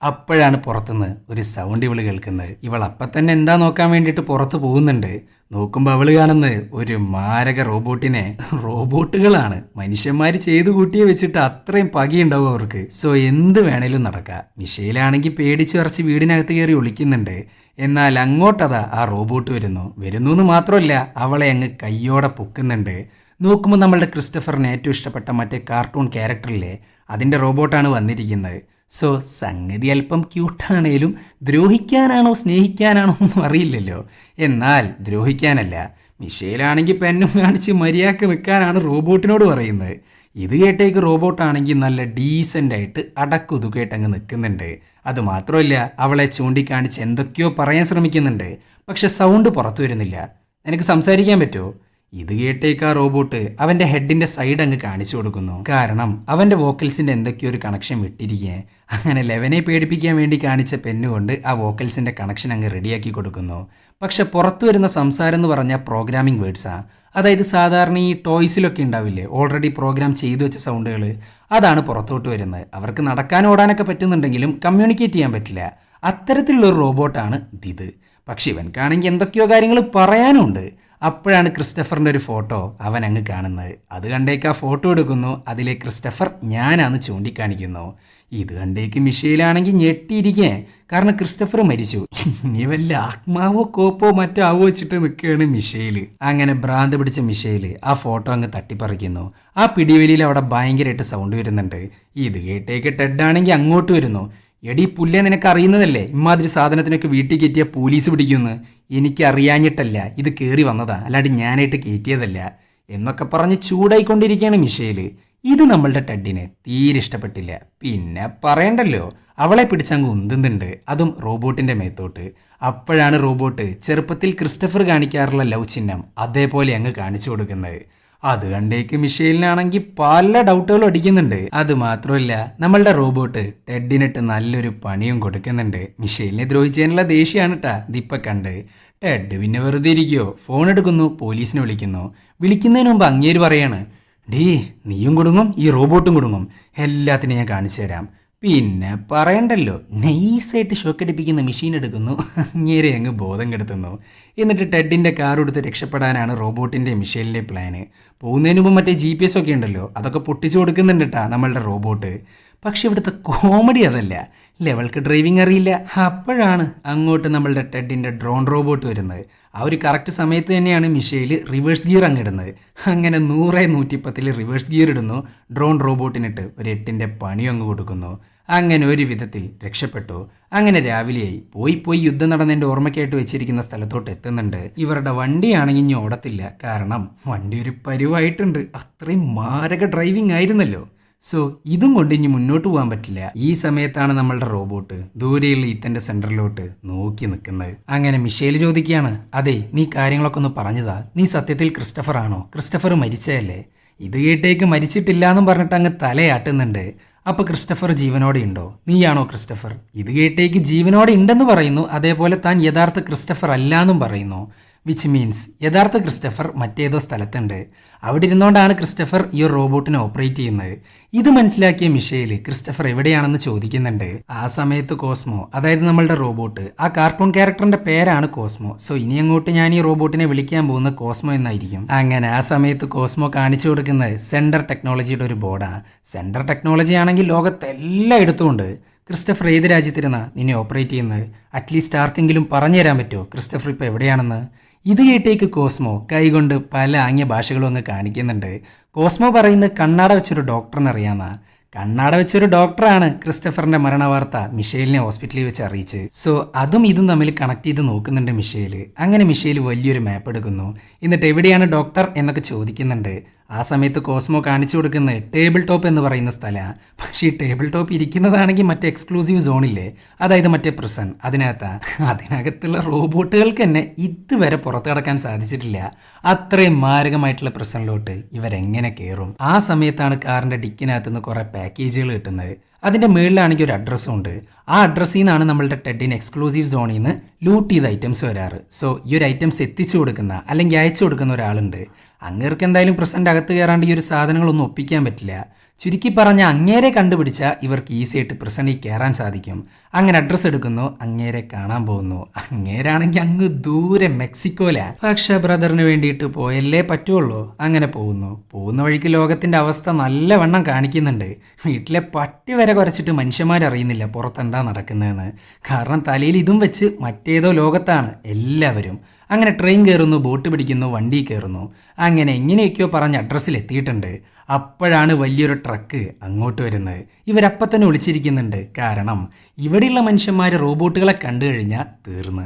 അപ്പോഴാണ് പുറത്തുനിന്ന് ഒരു സൗണ്ട് ഇവൾ കേൾക്കുന്നത്. ഇവൾ അപ്പം തന്നെ എന്താ നോക്കാൻ വേണ്ടിയിട്ട് പുറത്ത് പോകുന്നുണ്ട്. നോക്കുമ്പോൾ അവൾ കാണുന്നത് ഒരു മാരക റോബോട്ടിനെ. റോബോട്ടുകളാണ് മനുഷ്യന്മാർ ചെയ്തു കൂട്ടിയെ വെച്ചിട്ട് അത്രയും പകയുണ്ടാവും അവർക്ക്. സോ എന്ത് വേണേലും നടക്കാം. മിഷേലാണെങ്കിൽ പേടിച്ചു വരച്ച് വീടിനകത്ത് കയറി ഒളിക്കുന്നുണ്ട്. എന്നാൽ അങ്ങോട്ടതാ ആ റോബോട്ട് വരുന്നു എന്ന് മാത്രമല്ല അവളെ അങ്ങ് കയ്യോടെ പൊക്കുന്നുണ്ട്. നോക്കുമ്പോൾ നമ്മളുടെ ക്രിസ്റ്റഫറിന് ഏറ്റവും ഇഷ്ടപ്പെട്ട മറ്റേ കാർട്ടൂൺ ക്യാരക്ടറില്ലേ, അതിൻ്റെ റോബോട്ടാണ് വന്നിരിക്കുന്നത്. സോ സംഗതി അല്പം ക്യൂട്ടാണേലും ദ്രോഹിക്കാനാണോ സ്നേഹിക്കാനാണോ ഒന്നും അറിയില്ലല്ലോ. എന്നാൽ ദ്രോഹിക്കാനല്ല. മിഷേലാണെങ്കിൽ പെന്നും കാണിച്ച് മര്യാദക്ക് നിൽക്കാനാണ് റോബോട്ടിനോട് പറയുന്നത്. ഇത് കേട്ടേക്ക് റോബോട്ടാണെങ്കിൽ നല്ല ഡീസൻ്റായിട്ട് അടക്കുതുകയായിട്ട് അങ്ങ് നിൽക്കുന്നുണ്ട്. അതുമാത്രമല്ല അവളെ ചൂണ്ടിക്കാണിച്ച് എന്തൊക്കെയോ പറയാൻ ശ്രമിക്കുന്നുണ്ട്. പക്ഷെ സൗണ്ട് പുറത്തു വരുന്നില്ല. നിനക്ക് സംസാരിക്കാൻ പറ്റുമോ? ഇത് കേട്ടേക്ക് ആ റോബോട്ട് അവൻ്റെ ഹെഡിൻ്റെ സൈഡ് അങ്ങ് കാണിച്ചു കൊടുക്കുന്നു. കാരണം അവൻ്റെ വോക്കൽസിൻ്റെ എന്തൊക്കെയോ ഒരു കണക്ഷൻ വിട്ടിരിക്കുക. അങ്ങനെ ലെവനെ പേടിപ്പിക്കാൻ വേണ്ടി കാണിച്ച പെന്നുകൊണ്ട് ആ വോക്കൽസിൻ്റെ കണക്ഷൻ അങ്ങ് റെഡിയാക്കി കൊടുക്കുന്നു. പക്ഷെ പുറത്തു വരുന്ന സംസാരം എന്ന് പറഞ്ഞാൽ പ്രോഗ്രാമിംഗ് വേർഡ്സാണ്. അതായത് സാധാരണ ഈ ടോയ്സിലൊക്കെ ഉണ്ടാവില്ലേ ഓൾറെഡി പ്രോഗ്രാം ചെയ്തു വെച്ച സൗണ്ടുകൾ, അതാണ് പുറത്തോട്ട് വരുന്നത്. അവർക്ക് നടക്കാനും ഓടാനൊക്കെ പറ്റുന്നുണ്ടെങ്കിലും കമ്മ്യൂണിക്കേറ്റ് ചെയ്യാൻ പറ്റില്ല. അത്തരത്തിലുള്ളൊരു റോബോട്ടാണ് ഇത്. പക്ഷെ ഇവൻക്കാണെങ്കിൽ എന്തൊക്കെയോ കാര്യങ്ങൾ പറയാനുണ്ട്. അപ്പോഴാണ് ക്രിസ്റ്റഫറിൻ്റെ ഒരു ഫോട്ടോ അവൻ അങ്ങ് കാണുന്നത്. അത് കണ്ടേക്ക് ആ ഫോട്ടോ എടുക്കുന്നു. അതിലെ ക്രിസ്റ്റഫർ ഞാനാന്ന് ചൂണ്ടിക്കാണിക്കുന്നു. ഇത് കണ്ടേക്ക് മിഷേലാണെങ്കിൽ ഞെട്ടിയിരിക്കേ. കാരണം ക്രിസ്റ്റഫർ മരിച്ചു. ഇനി വല്ല ആത്മാവോ കോപ്പോ മറ്റോ ആവോ വെച്ചിട്ട് നിൽക്കുകയാണ് മിഷേൽ. അങ്ങനെ ഭ്രാന്ത് പിടിച്ച മിഷേൽ ആ ഫോട്ടോ അങ്ങ് തട്ടിപ്പറിക്കുന്നു. ആ പിടിവലിയിൽ അവിടെ ഭയങ്കരമായിട്ട് സൗണ്ട് വരുന്നുണ്ട്. ഇത് കേട്ടേക്ക് ടെഡാണെങ്കിൽ അങ്ങോട്ട് വരുന്നു. എടി പുല്ലേ, നിനക്ക് അറിയുന്നതല്ലേ ഇമാതിരി സാധനത്തിനൊക്കെ വീട്ടിൽ കയറ്റിയാൽ പോലീസ് പിടിക്കുമെന്ന്. എനിക്ക് അറിയാഞ്ഞിട്ടല്ല, ഇത് കയറി വന്നതാ, അല്ലാണ്ട് ഞാനായിട്ട് കയറ്റിയതല്ല എന്നൊക്കെ പറഞ്ഞ് ചൂടായിക്കൊണ്ടിരിക്കുകയാണ് മിഷേൽ. ഇത് നമ്മളുടെ ടെഡിന് തീരെ ഇഷ്ടപ്പെട്ടില്ല. പിന്നെ പറയണ്ടല്ലോ, അവളെ പിടിച്ചങ്ങ് ഉന്തുന്നുണ്ട്, അതും റോബോട്ടിൻ്റെ മേത്തോട്ട്. അപ്പോഴാണ് റോബോട്ട് ചെറുപ്പത്തിൽ ക്രിസ്റ്റഫർ കാണിക്കാറുള്ള ലവ് ചിഹ്നം അതേപോലെ അങ്ങ് കാണിച്ചു കൊടുക്കുന്നത്. അത് കണ്ടേക്ക് മിഷേലിനാണെങ്കിൽ പല ഡൗട്ടുകളും അടിക്കുന്നുണ്ട്. അത് മാത്രമല്ല നമ്മളുടെ റോബോട്ട് ടെഡിനിട്ട് നല്ലൊരു പണിയും കൊടുക്കുന്നുണ്ട്. മിഷേലിനെ ദ്രോഹിച്ചതിനുള്ള ദേഷ്യമാണ് കേട്ടാ ഇതിപ്പം കണ്ട്. ടെഡ് പിന്നെ വെറുതെ ഇരിക്കുമോ, ഫോൺ എടുക്കുന്നു, പോലീസിനെ വിളിക്കുന്നു. വിളിക്കുന്നതിന് മുമ്പ് അങ്ങേര് പറയാണ്, ഡീ നീയും കുടുങ്ങും ഈ റോബോട്ടും കുടുങ്ങും, എല്ലാത്തിനും ഞാൻ കാണിച്ചു തരാം. പിന്നെ പറയണ്ടല്ലോ, നൈസായിട്ട് ഷോക്കടിപ്പിക്കുന്ന മെഷീൻ എടുക്കുന്നു, അങ്ങേരെ അങ്ങ് ബോധം കെടുത്തുന്നു. എന്നിട്ട് ടെഡിൻ്റെ കാർ എടുത്ത് രക്ഷപ്പെടാനാണ് റോബോട്ടിൻ്റെ മിഷേലിൻ്റെ പ്ലാന്. പോകുന്നതിന് മുമ്പ് മറ്റേ GPS ഒക്കെ ഉണ്ടല്ലോ, അതൊക്കെ പൊട്ടിച്ചു കൊടുക്കുന്നുണ്ട് കേട്ടാ നമ്മളുടെ റോബോട്ട്. പക്ഷെ ഇവിടുത്തെ കോമഡി അതല്ല, ലെവൽക്ക് ഡ്രൈവിംഗ് അറിയില്ല. അപ്പോഴാണ് അങ്ങോട്ട് നമ്മളുടെ ടെഡിൻ്റെ ഡ്രോൺ റോബോട്ട് വരുന്നത്. ആ ഒരു കറക്റ്റ് സമയത്ത് തന്നെയാണ് മിഷേൽ റിവേഴ്സ് ഗിയർ അങ്ങിടുന്നത്. അങ്ങനെ 100-110 റിവേഴ്സ് ഗിയർ ഇടുന്നു. ഡ്രോൺ റോബോട്ടിനിട്ട് ഒരു 8ൻ്റെ പണി അങ്ങ് കൊടുക്കുന്നു. അങ്ങനെ ഒരു വിധത്തിൽ രക്ഷപ്പെട്ടു. അങ്ങനെ രാവിലെയായി. പോയി യുദ്ധം നടന്നതിൻ്റെ ഓർമ്മയ്ക്കായിട്ട് വെച്ചിരിക്കുന്ന സ്ഥലത്തോട്ട് എത്തുന്നുണ്ട്. ഇവരുടെ വണ്ടിയാണെങ്കിൽ ഇനി ഓടത്തില്ല. കാരണം വണ്ടി ഒരു പരുവായിട്ടുണ്ട്. അത്രയും മാരക ഡ്രൈവിംഗ് ആയിരുന്നല്ലോ. സോ ഇതും കൊണ്ട് ഇനി മുന്നോട്ട് പോകാൻ പറ്റില്ല. ഈ സമയത്താണ് നമ്മളുടെ റോബോട്ട് ദൂരെയുള്ള ഈത്തന്റെ സെന്ററിലോട്ട് നോക്കി നിൽക്കുന്നത്. അങ്ങനെ മിഷേൽ ചോദിക്കുകയാണ്, അതെ നീ കാര്യങ്ങളൊക്കെ ഒന്ന് പറഞ്ഞതാ, നീ സത്യത്തിൽ ക്രിസ്റ്റഫർ ആണോ? ക്രിസ്റ്റഫർ മരിച്ചതല്ലേ? ഇത് കേട്ടേക്ക് മരിച്ചിട്ടില്ല എന്നും പറഞ്ഞിട്ട് അങ്ങ് തലയാട്ടുന്നുണ്ട്. അപ്പൊ ക്രിസ്റ്റഫർ ജീവനോടെ ഉണ്ടോ? നീയാണോ ക്രിസ്റ്റഫർ? ഇത് കേട്ടേക്ക് ജീവനോടെ ഉണ്ടെന്ന് പറയുന്നു. അതേപോലെ താൻ യഥാർത്ഥ ക്രിസ്റ്റഫർ അല്ലാന്നും പറയുന്നു. വിച്ച് മീൻസ് യഥാർത്ഥ ക്രിസ്റ്റഫർ മറ്റേതോ സ്ഥലത്തുണ്ട്. അവിടെ ഇരുന്നുകൊണ്ടാണ് ക്രിസ്റ്റഫർ ഈ ഒരു റോബോട്ടിനെ ഓപ്പറേറ്റ് ചെയ്യുന്നത്. ഇത് മനസ്സിലാക്കിയ മിഷേൽ ക്രിസ്റ്റഫർ എവിടെയാണെന്ന് ചോദിക്കുന്നുണ്ട്. ആ സമയത്ത് കോസ്മോ, അതായത് നമ്മളുടെ റോബോട്ട്, ആ കാർട്ടൂൺ ക്യാരക്ടറിന്റെ പേരാണ് കോസ്മോ. സോ ഇനി അങ്ങോട്ട് ഞാൻ ഈ റോബോട്ടിനെ വിളിക്കാൻ പോകുന്ന കോസ്മോ എന്നായിരിക്കും. അങ്ങനെ ആ സമയത്ത് കോസ്മോ കാണിച്ചു കൊടുക്കുന്നത് സെൻഡർ ടെക്നോളജിയുടെ ഒരു ബോർഡാണ്. സെൻഡർ ടെക്നോളജി ആണെങ്കിൽ ലോകത്ത് എല്ലായിടത്തും ഉണ്ട്. ക്രിസ്റ്റഫർ ഏത് രാജ്യത്തിരുന്നാ നിന്നെ ഓപ്പറേറ്റ് ചെയ്യുന്നത്? അറ്റ്ലീസ്റ്റ് ആർക്കെങ്കിലും പറഞ്ഞു തരാൻ പറ്റുമോ ക്രിസ്റ്റഫർ ഇപ്പോൾ എവിടെയാണെന്ന്? ഇത് കേട്ടേക്ക് കോസ്മോ കൈകൊണ്ട് പല ആംഗ്യ ഭാഷകളും അങ്ങ് കാണിക്കുന്നുണ്ട്. കോസ്മോ പറയുന്നത് കണ്ണാട വെച്ചൊരു ഡോക്ടറിനെ അറിയാമെന്നാ. കണ്ണാട വെച്ചൊരു ഡോക്ടറാണ് ക്രിസ്റ്റഫറിന്റെ മരണവാർത്ത മിഷേലിനെ ഹോസ്പിറ്റലിൽ വെച്ച് അറിയിച്ച്. സോ അതും ഇതും തമ്മിൽ കണക്ട് ചെയ്ത് നോക്കുന്നുണ്ട് മിഷേൽ. അങ്ങനെ മിഷേൽ വലിയൊരു മാപ്പ് എടുക്കുന്നു. എന്നിട്ട് എവിടെയാണ് ഡോക്ടർ എന്നൊക്കെ ചോദിക്കുന്നുണ്ട്. ആ സമയത്ത് കോസ്മോ കാണിച്ചു കൊടുക്കുന്നത് ടേബിൾ ടോപ്പ് എന്ന് പറയുന്ന സ്ഥലമാണ്. പക്ഷേ ഈ ടേബിൾ ടോപ്പ് ഇരിക്കുന്നതാണെങ്കിൽ മറ്റേ എക്സ്ക്ലൂസീവ് സോണില്ലേ, അതായത് മറ്റേ പ്രിസൺ, അതിനകത്തുള്ള റോബോട്ടുകൾക്ക് തന്നെ ഇതുവരെ പുറത്തു കടക്കാൻ സാധിച്ചിട്ടില്ല. അത്രയും മാരകമായിട്ടുള്ള പ്രിസണിലോട്ട് ഇവരെങ്ങനെ കയറും? ആ സമയത്താണ് കാറിന്റെ ഡിക്കിനകത്ത് നിന്ന് കുറെ പാക്കേജുകൾ കിട്ടുന്നത്. അതിൻ്റെ മുകളിലാണെങ്കിൽ ഒരു അഡ്രസ്സും ഉണ്ട്. ആ അഡ്രസ്സിൽ നിന്നാണ് നമ്മളുടെ ടെഡിന് എക്സ്ക്ലൂസീവ് സോണിൽ നിന്ന് ലൂട്ട് ചെയ്ത ഐറ്റംസ് വരാറ്. സോ ഈ ഒരു ഐറ്റംസ് എത്തിച്ചു കൊടുക്കുന്ന അല്ലെങ്കിൽ അയച്ചു കൊടുക്കുന്ന ഒരാളുണ്ട്. അങ്ങേർക്ക് എന്തായാലും പ്രസന്റ് അകത്ത് കയറാണ്ട് ഈ ഒരു സാധനങ്ങളൊന്നും ഒപ്പിക്കാൻ പറ്റില്ല. ചുരുക്കി പറഞ്ഞ അങ്ങേരെ കണ്ടുപിടിച്ചാൽ ഇവർക്ക് ഈസി ആയിട്ട് പ്രസന്റിൽ കയറാൻ സാധിക്കും. അങ്ങനെ അഡ്രസ്സ് എടുക്കുന്നു, അങ്ങേരെ കാണാൻ പോകുന്നു. അങ്ങേരാണെങ്കിൽ അങ്ങ് ദൂരെ മെക്സിക്കോലാ. പക്ഷെ ബ്രദറിന് വേണ്ടിയിട്ട് പോയല്ലേ പറ്റുള്ളൂ. അങ്ങനെ പോകുന്ന വഴിക്ക് ലോകത്തിന്റെ അവസ്ഥ നല്ലവണ്ണം കാണിക്കുന്നുണ്ട്. വീട്ടിലെ പട്ടി വരെ കുറച്ചിട്ട് മനുഷ്യന്മാരറിയുന്നില്ല പുറത്തെന്താ നടക്കുന്നതെന്ന്. കാരണം തലയിൽ ഇതും വെച്ച് മറ്റേതോ ലോകത്താണ് എല്ലാവരും. അങ്ങനെ ട്രെയിൻ കയറുന്നു, ബോട്ട് പിടിക്കുന്നു, വണ്ടി കയറുന്നു. അങ്ങനെ എങ്ങനെയൊക്കെയോ പറഞ്ഞ് അഡ്രസ്സിൽ എത്തിയിട്ടുണ്ട്. അപ്പോഴാണ് വലിയൊരു ട്രക്ക് അങ്ങോട്ട് വരുന്നത്. ഇവരപ്പം തന്നെ ഒളിച്ചിരിക്കുന്നുണ്ട്. കാരണം ഇവിടെയുള്ള മനുഷ്യന്മാർ റോബോട്ടുകളെ കണ്ടു കഴിഞ്ഞാൽ തീർന്ന്.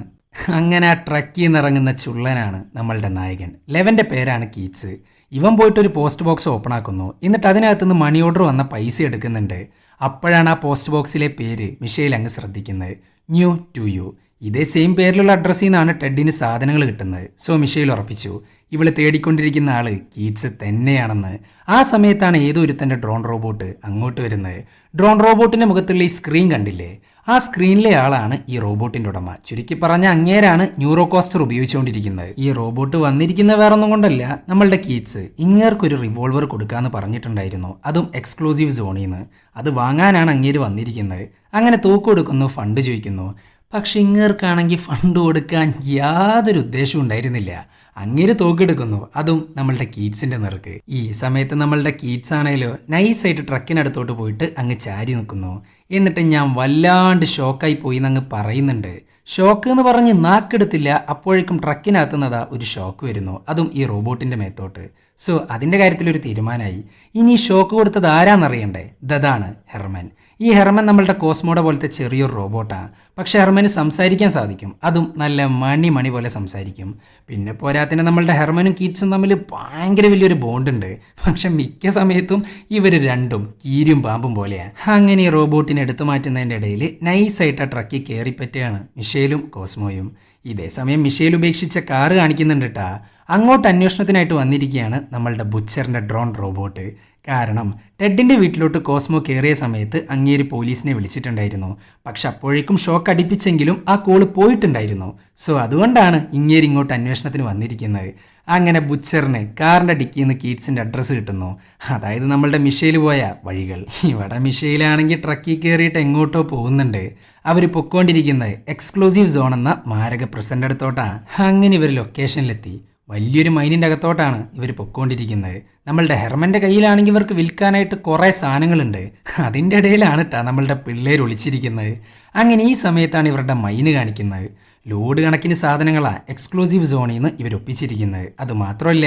അങ്ങനെ ആ ട്രക്കിൽ നിന്ന് ഇറങ്ങുന്ന ചുള്ളനാണ് നമ്മളുടെ നായകൻ. ലെവൻ്റെ പേരാണ് കീറ്റ്സ്. ഇവൻ പോയിട്ട് ഒരു പോസ്റ്റ് ബോക്സ് ഓപ്പൺ ആക്കുന്നു. എന്നിട്ട് അതിനകത്തുനിന്ന് മണി ഓർഡർ വന്ന പൈസ എടുക്കുന്നുണ്ട്. അപ്പോഴാണ് ആ പോസ്റ്റ് ബോക്സിലെ പേര് മിഷേൽ അങ്ങ് ശ്രദ്ധിക്കുന്നത്. New to you. ഇതേ സെയിം പേരിലുള്ള അഡ്രസ്സിൽ നിന്നാണ് ടെഡിന് സാധനങ്ങൾ കിട്ടുന്നത്. സോ മിഷേൽ ഉറപ്പിച്ചു ഇവള് തേടിക്കൊണ്ടിരിക്കുന്ന ആള് കീറ്റ്സ് തന്നെയാണെന്ന്. ആ സമയത്താണ് ഏതോ ഒരുത്തൻ്റെ ഡ്രോൺ റോബോട്ട് അങ്ങോട്ട് വരുന്നത്. ഡ്രോൺ റോബോട്ടിന്റെ മുഖത്തുള്ള ഈ സ്ക്രീൻ കണ്ടില്ലേ, ആ സ്ക്രീനിലെ ആളാണ് ഈ റോബോട്ടിന്റെ ഉടമ. ചുരുക്കി പറഞ്ഞ അങ്ങേരാണ് ന്യൂറോകോസ്റ്റർ ഉപയോഗിച്ചുകൊണ്ടിരിക്കുന്നത്. ഈ റോബോട്ട് വന്നിരിക്കുന്ന വേറൊന്നും കൊണ്ടല്ല, നമ്മളുടെ കീറ്റ്സ് ഇങ്ങേർക്കൊരു റിവോൾവർ കൊടുക്കാന്ന് പറഞ്ഞിട്ടുണ്ടായിരുന്നു, അതും എക്സ്ക്ലൂസീവ് സോണിൽ നിന്ന്. അത് വാങ്ങാനാണ് അങ്ങേര് വന്നിരിക്കുന്നത്. അങ്ങനെ തോക്ക് കൊടുക്കുന്നു, ഫണ്ട് ചോദിക്കുന്നു. പക്ഷെ ഇങ്ങേർക്കാണെങ്കിൽ ഫണ്ട് കൊടുക്കാൻ യാതൊരു ഉദ്ദേശവും ഉണ്ടായിരുന്നില്ല. അങ്ങേര് തോക്കെടുക്കുന്നു, അതും നമ്മളുടെ കീറ്റ്സിന്റെ നിറക്ക്. ഈ സമയത്ത് നമ്മളുടെ കീറ്റ്സ് ആണെങ്കിലോ നൈസായിട്ട് ട്രക്കിനടുത്തോട്ട് പോയിട്ട് അങ്ങ് ചാരി നിൽക്കുന്നു. എന്നിട്ട് ഞാൻ വല്ലാണ്ട് ഷോക്കായി പോയി എന്നങ്ങ് പറയുന്നുണ്ട്. ഷോക്ക് എന്ന് പറഞ്ഞ് നാക്കെടുത്തില്ല, അപ്പോഴേക്കും ട്രക്കിനകത്തുന്നതാ ഒരു ഷോക്ക് വരുന്നു, അതും ഈ റോബോട്ടിന്റെ മേത്തോട്ട്. സോ അതിന്റെ കാര്യത്തിലൊരു തീരുമാനമായി. ഇനി ഷോക്ക് കൊടുത്തത് ആരാന്നറിയണ്ടേ? ദതാണ് ഹെർമൻ. ഈ ഹെർമൻ നമ്മളുടെ കോസ്മോടെ പോലത്തെ ചെറിയൊരു റോബോട്ടാണ്. പക്ഷെ ഹെർമന് സംസാരിക്കാൻ സാധിക്കും, അതും നല്ല മണി പോലെ സംസാരിക്കും. പിന്നെ പോരാത്തിന് നമ്മളുടെ ഹെർമനും കീറ്റ്സും തമ്മിൽ ഭയങ്കര വലിയൊരു ബോണ്ടുണ്ട്. പക്ഷെ മിക്ക സമയത്തും ഇവർ രണ്ടും കീരിയും പാമ്പും പോലെയാണ്. അങ്ങനെ ഈ റോബോട്ടിനെ എടുത്തു മാറ്റുന്നതിൻ്റെ ഇടയിൽ നൈസായിട്ട് ആ ട്രക്കിൽ കയറിപ്പറ്റുകയാണ് മിഷേലും കോസ്മോയും. ഇതേ സമയം മിഷേൽ ഉപേക്ഷിച്ച കാറ് കാണിക്കുന്നുണ്ട് കേട്ടാ. അങ്ങോട്ട് അന്വേഷണത്തിനായിട്ട് വന്നിരിക്കുകയാണ് നമ്മളുടെ ബുച്ചറിൻ്റെ ഡ്രോൺ റോബോട്ട്. കാരണം ടെഡിൻ്റെ വീട്ടിലോട്ട് കോസ്മോ കയറിയ സമയത്ത് അങ്ങേര് പോലീസിനെ വിളിച്ചിട്ടുണ്ടായിരുന്നു. പക്ഷെ അപ്പോഴേക്കും ഷോക്ക് അടിപ്പിച്ചെങ്കിലും ആ കോള് പോയിട്ടുണ്ടായിരുന്നു. സോ അതുകൊണ്ടാണ് ഇങ്ങേര് ഇങ്ങോട്ട് അന്വേഷണത്തിന് വന്നിരിക്കുന്നത്. അങ്ങനെ ബുച്ചറിന് കാറിൻ്റെ ഡിക്കിയിൽ നിന്ന് കീറ്റ്സിൻ്റെ അഡ്രസ്സ് കിട്ടുന്നു, അതായത് നമ്മളുടെ മിഷേൽ പോയ വഴികൾ. ഇവിടെ മിഷേലാണെങ്കിൽ ട്രക്കിൽ കയറിയിട്ട് എങ്ങോട്ടോ പോകുന്നുണ്ട്. അവർ പൊക്കോണ്ടിരിക്കുന്നത് എക്സ്ക്ലൂസീവ് സോൺ എന്ന മാരക പ്രസൻ്റ് അടുത്തോട്ടാണ്. അങ്ങനെ ഇവർ ലൊക്കേഷനിലെത്തി. വലിയൊരു മൈനിൻ്റെ അകത്തോട്ടാണ് ഇവർ പൊക്കോണ്ടിരിക്കുന്നത്. നമ്മളുടെ ഹെർമൻ്റെ കയ്യിലാണെങ്കിൽ ഇവർക്ക് വിൽക്കാനായിട്ട് കുറേ സാധനങ്ങളുണ്ട്. അതിൻ്റെ ഇടയിലാണ് കേട്ടോ നമ്മളുടെ പിള്ളേർ ഒളിച്ചിരിക്കുന്നത്. അങ്ങനെ ഈ സമയത്താണ് ഇവരുടെ മൈന് കാണിക്കുന്നത്. ലോഡ് കണക്കിന് സാധനങ്ങളാണ് എക്സ്ക്ലൂസീവ് സോണിൽ നിന്ന് ഇവർ ഒപ്പിച്ചിരിക്കുന്നത്. അതുമാത്രമല്ല,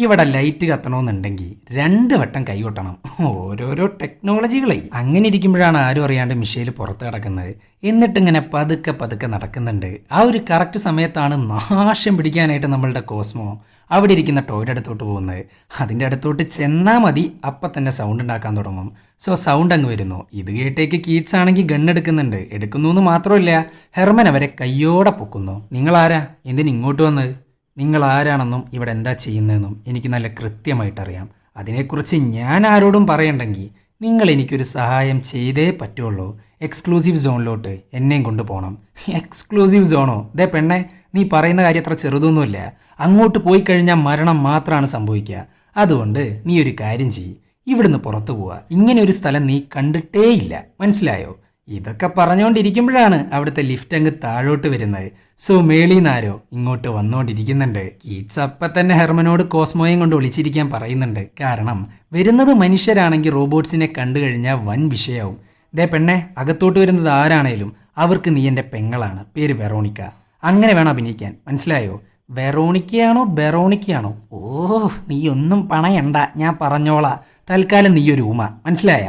ഇവിടെ ലൈറ്റ് കത്തണമെന്നുണ്ടെങ്കിൽ 2 വട്ടം കൈകൊട്ടണം. ഓരോരോ ടെക്നോളജികളെ. അങ്ങനെ ഇരിക്കുമ്പോഴാണ് ആരും അറിയാണ്ട് മിഷേൽ പുറത്ത് കിടക്കുന്നത്. എന്നിട്ടിങ്ങനെ പതുക്കെ നടക്കുന്നുണ്ട്. ആ ഒരു കറക്റ്റ് സമയത്താണ് നാശം പിടിക്കാനായിട്ട് നമ്മളുടെ കോസ്മോ അവിടെ ഇരിക്കുന്ന ടോയ്ലറ്റ് അടുത്തോട്ട് പോകുന്നത്. അതിൻ്റെ അടുത്തോട്ട് ചെന്നാൽ മതി അപ്പം തന്നെ സൗണ്ട് ഉണ്ടാക്കാൻ തുടങ്ങും. സോ സൗണ്ട് അങ്ങ് വരുന്നു. ഇത് കേട്ടേക്ക് കീറ്റ്സ് ആണെങ്കിൽ ഗണ്ണെടുക്കുന്നുണ്ട്. എടുക്കുന്നു എന്ന് മാത്രമല്ല, ഹെർമൻ അവരെ കയ്യോടെ പൊക്കുന്നു. നിങ്ങളാരാ? എന്തിന് ഇങ്ങോട്ട് വന്നത്? നിങ്ങൾ ആരാണെന്നും ഇവിടെ എന്താ ചെയ്യുന്നതെന്നും എനിക്ക് നല്ല കൃത്യമായിട്ടറിയാം. അതിനെക്കുറിച്ച് ഞാൻ ആരോടും പറയണ്ടെങ്കിൽ നിങ്ങൾ എനിക്കൊരു സഹായം ചെയ്തേ പറ്റുള്ളൂ. എക്സ്ക്ലൂസീവ് സോണിലോട്ട് എന്നെയും കൊണ്ടുപോകണം. എക്സ്ക്ലൂസീവ് സോണോ? ദേ പെണ്ണെ, നീ പറയുന്ന കാര്യം അത്ര ചെറുതൊന്നുമില്ല. അങ്ങോട്ട് പോയി കഴിഞ്ഞാൽ മരണം മാത്രമാണ് സംഭവിക്കുക. അതുകൊണ്ട് നീ ഒരു കാര്യം ചെയ്യ്, ഇവിടുന്ന് പുറത്തു പോവുക. ഇങ്ങനെ ഒരു സ്ഥലം നീ കണ്ടിട്ടേയില്ല, മനസ്സിലായോ? ഇതൊക്കെ പറഞ്ഞുകൊണ്ടിരിക്കുമ്പോഴാണ് അവിടുത്തെ ലിഫ്റ്റ് അങ്ങ് താഴോട്ട് വരുന്നത്. സോ മേളീന്നാരോ ഇങ്ങോട്ട് വന്നുകൊണ്ടിരിക്കുന്നുണ്ട്. കീറ്റ്സ് അപ്പം തന്നെ ഹെർമനോട് കോസ്മോയും കൊണ്ട് ഒളിച്ചിരിക്കാൻ പറയുന്നുണ്ട്. കാരണം വരുന്നത് മനുഷ്യരാണെങ്കിൽ റോബോട്ട്സിനെ കണ്ടു കഴിഞ്ഞാൽ വൻ വിഷയമാവും. ദേ പെണ്ണെ, അകത്തോട്ട് വരുന്നത് ആരാണേലും അവർക്ക് നീ എൻ്റെ പെങ്ങളാണ്. പേര് വെറോണിക്ക. അങ്ങനെ വേണം അഭിനയിക്കാൻ, മനസ്സിലായോ? വെറോണിക്കയാണോ ബെറോണിക്കയാണോ? ഓ, നീ ഒന്നും പണയണ്ട, ഞാൻ പറഞ്ഞോളാം. തൽക്കാലം നീ ഒരു ഊമ, മനസ്സിലായ?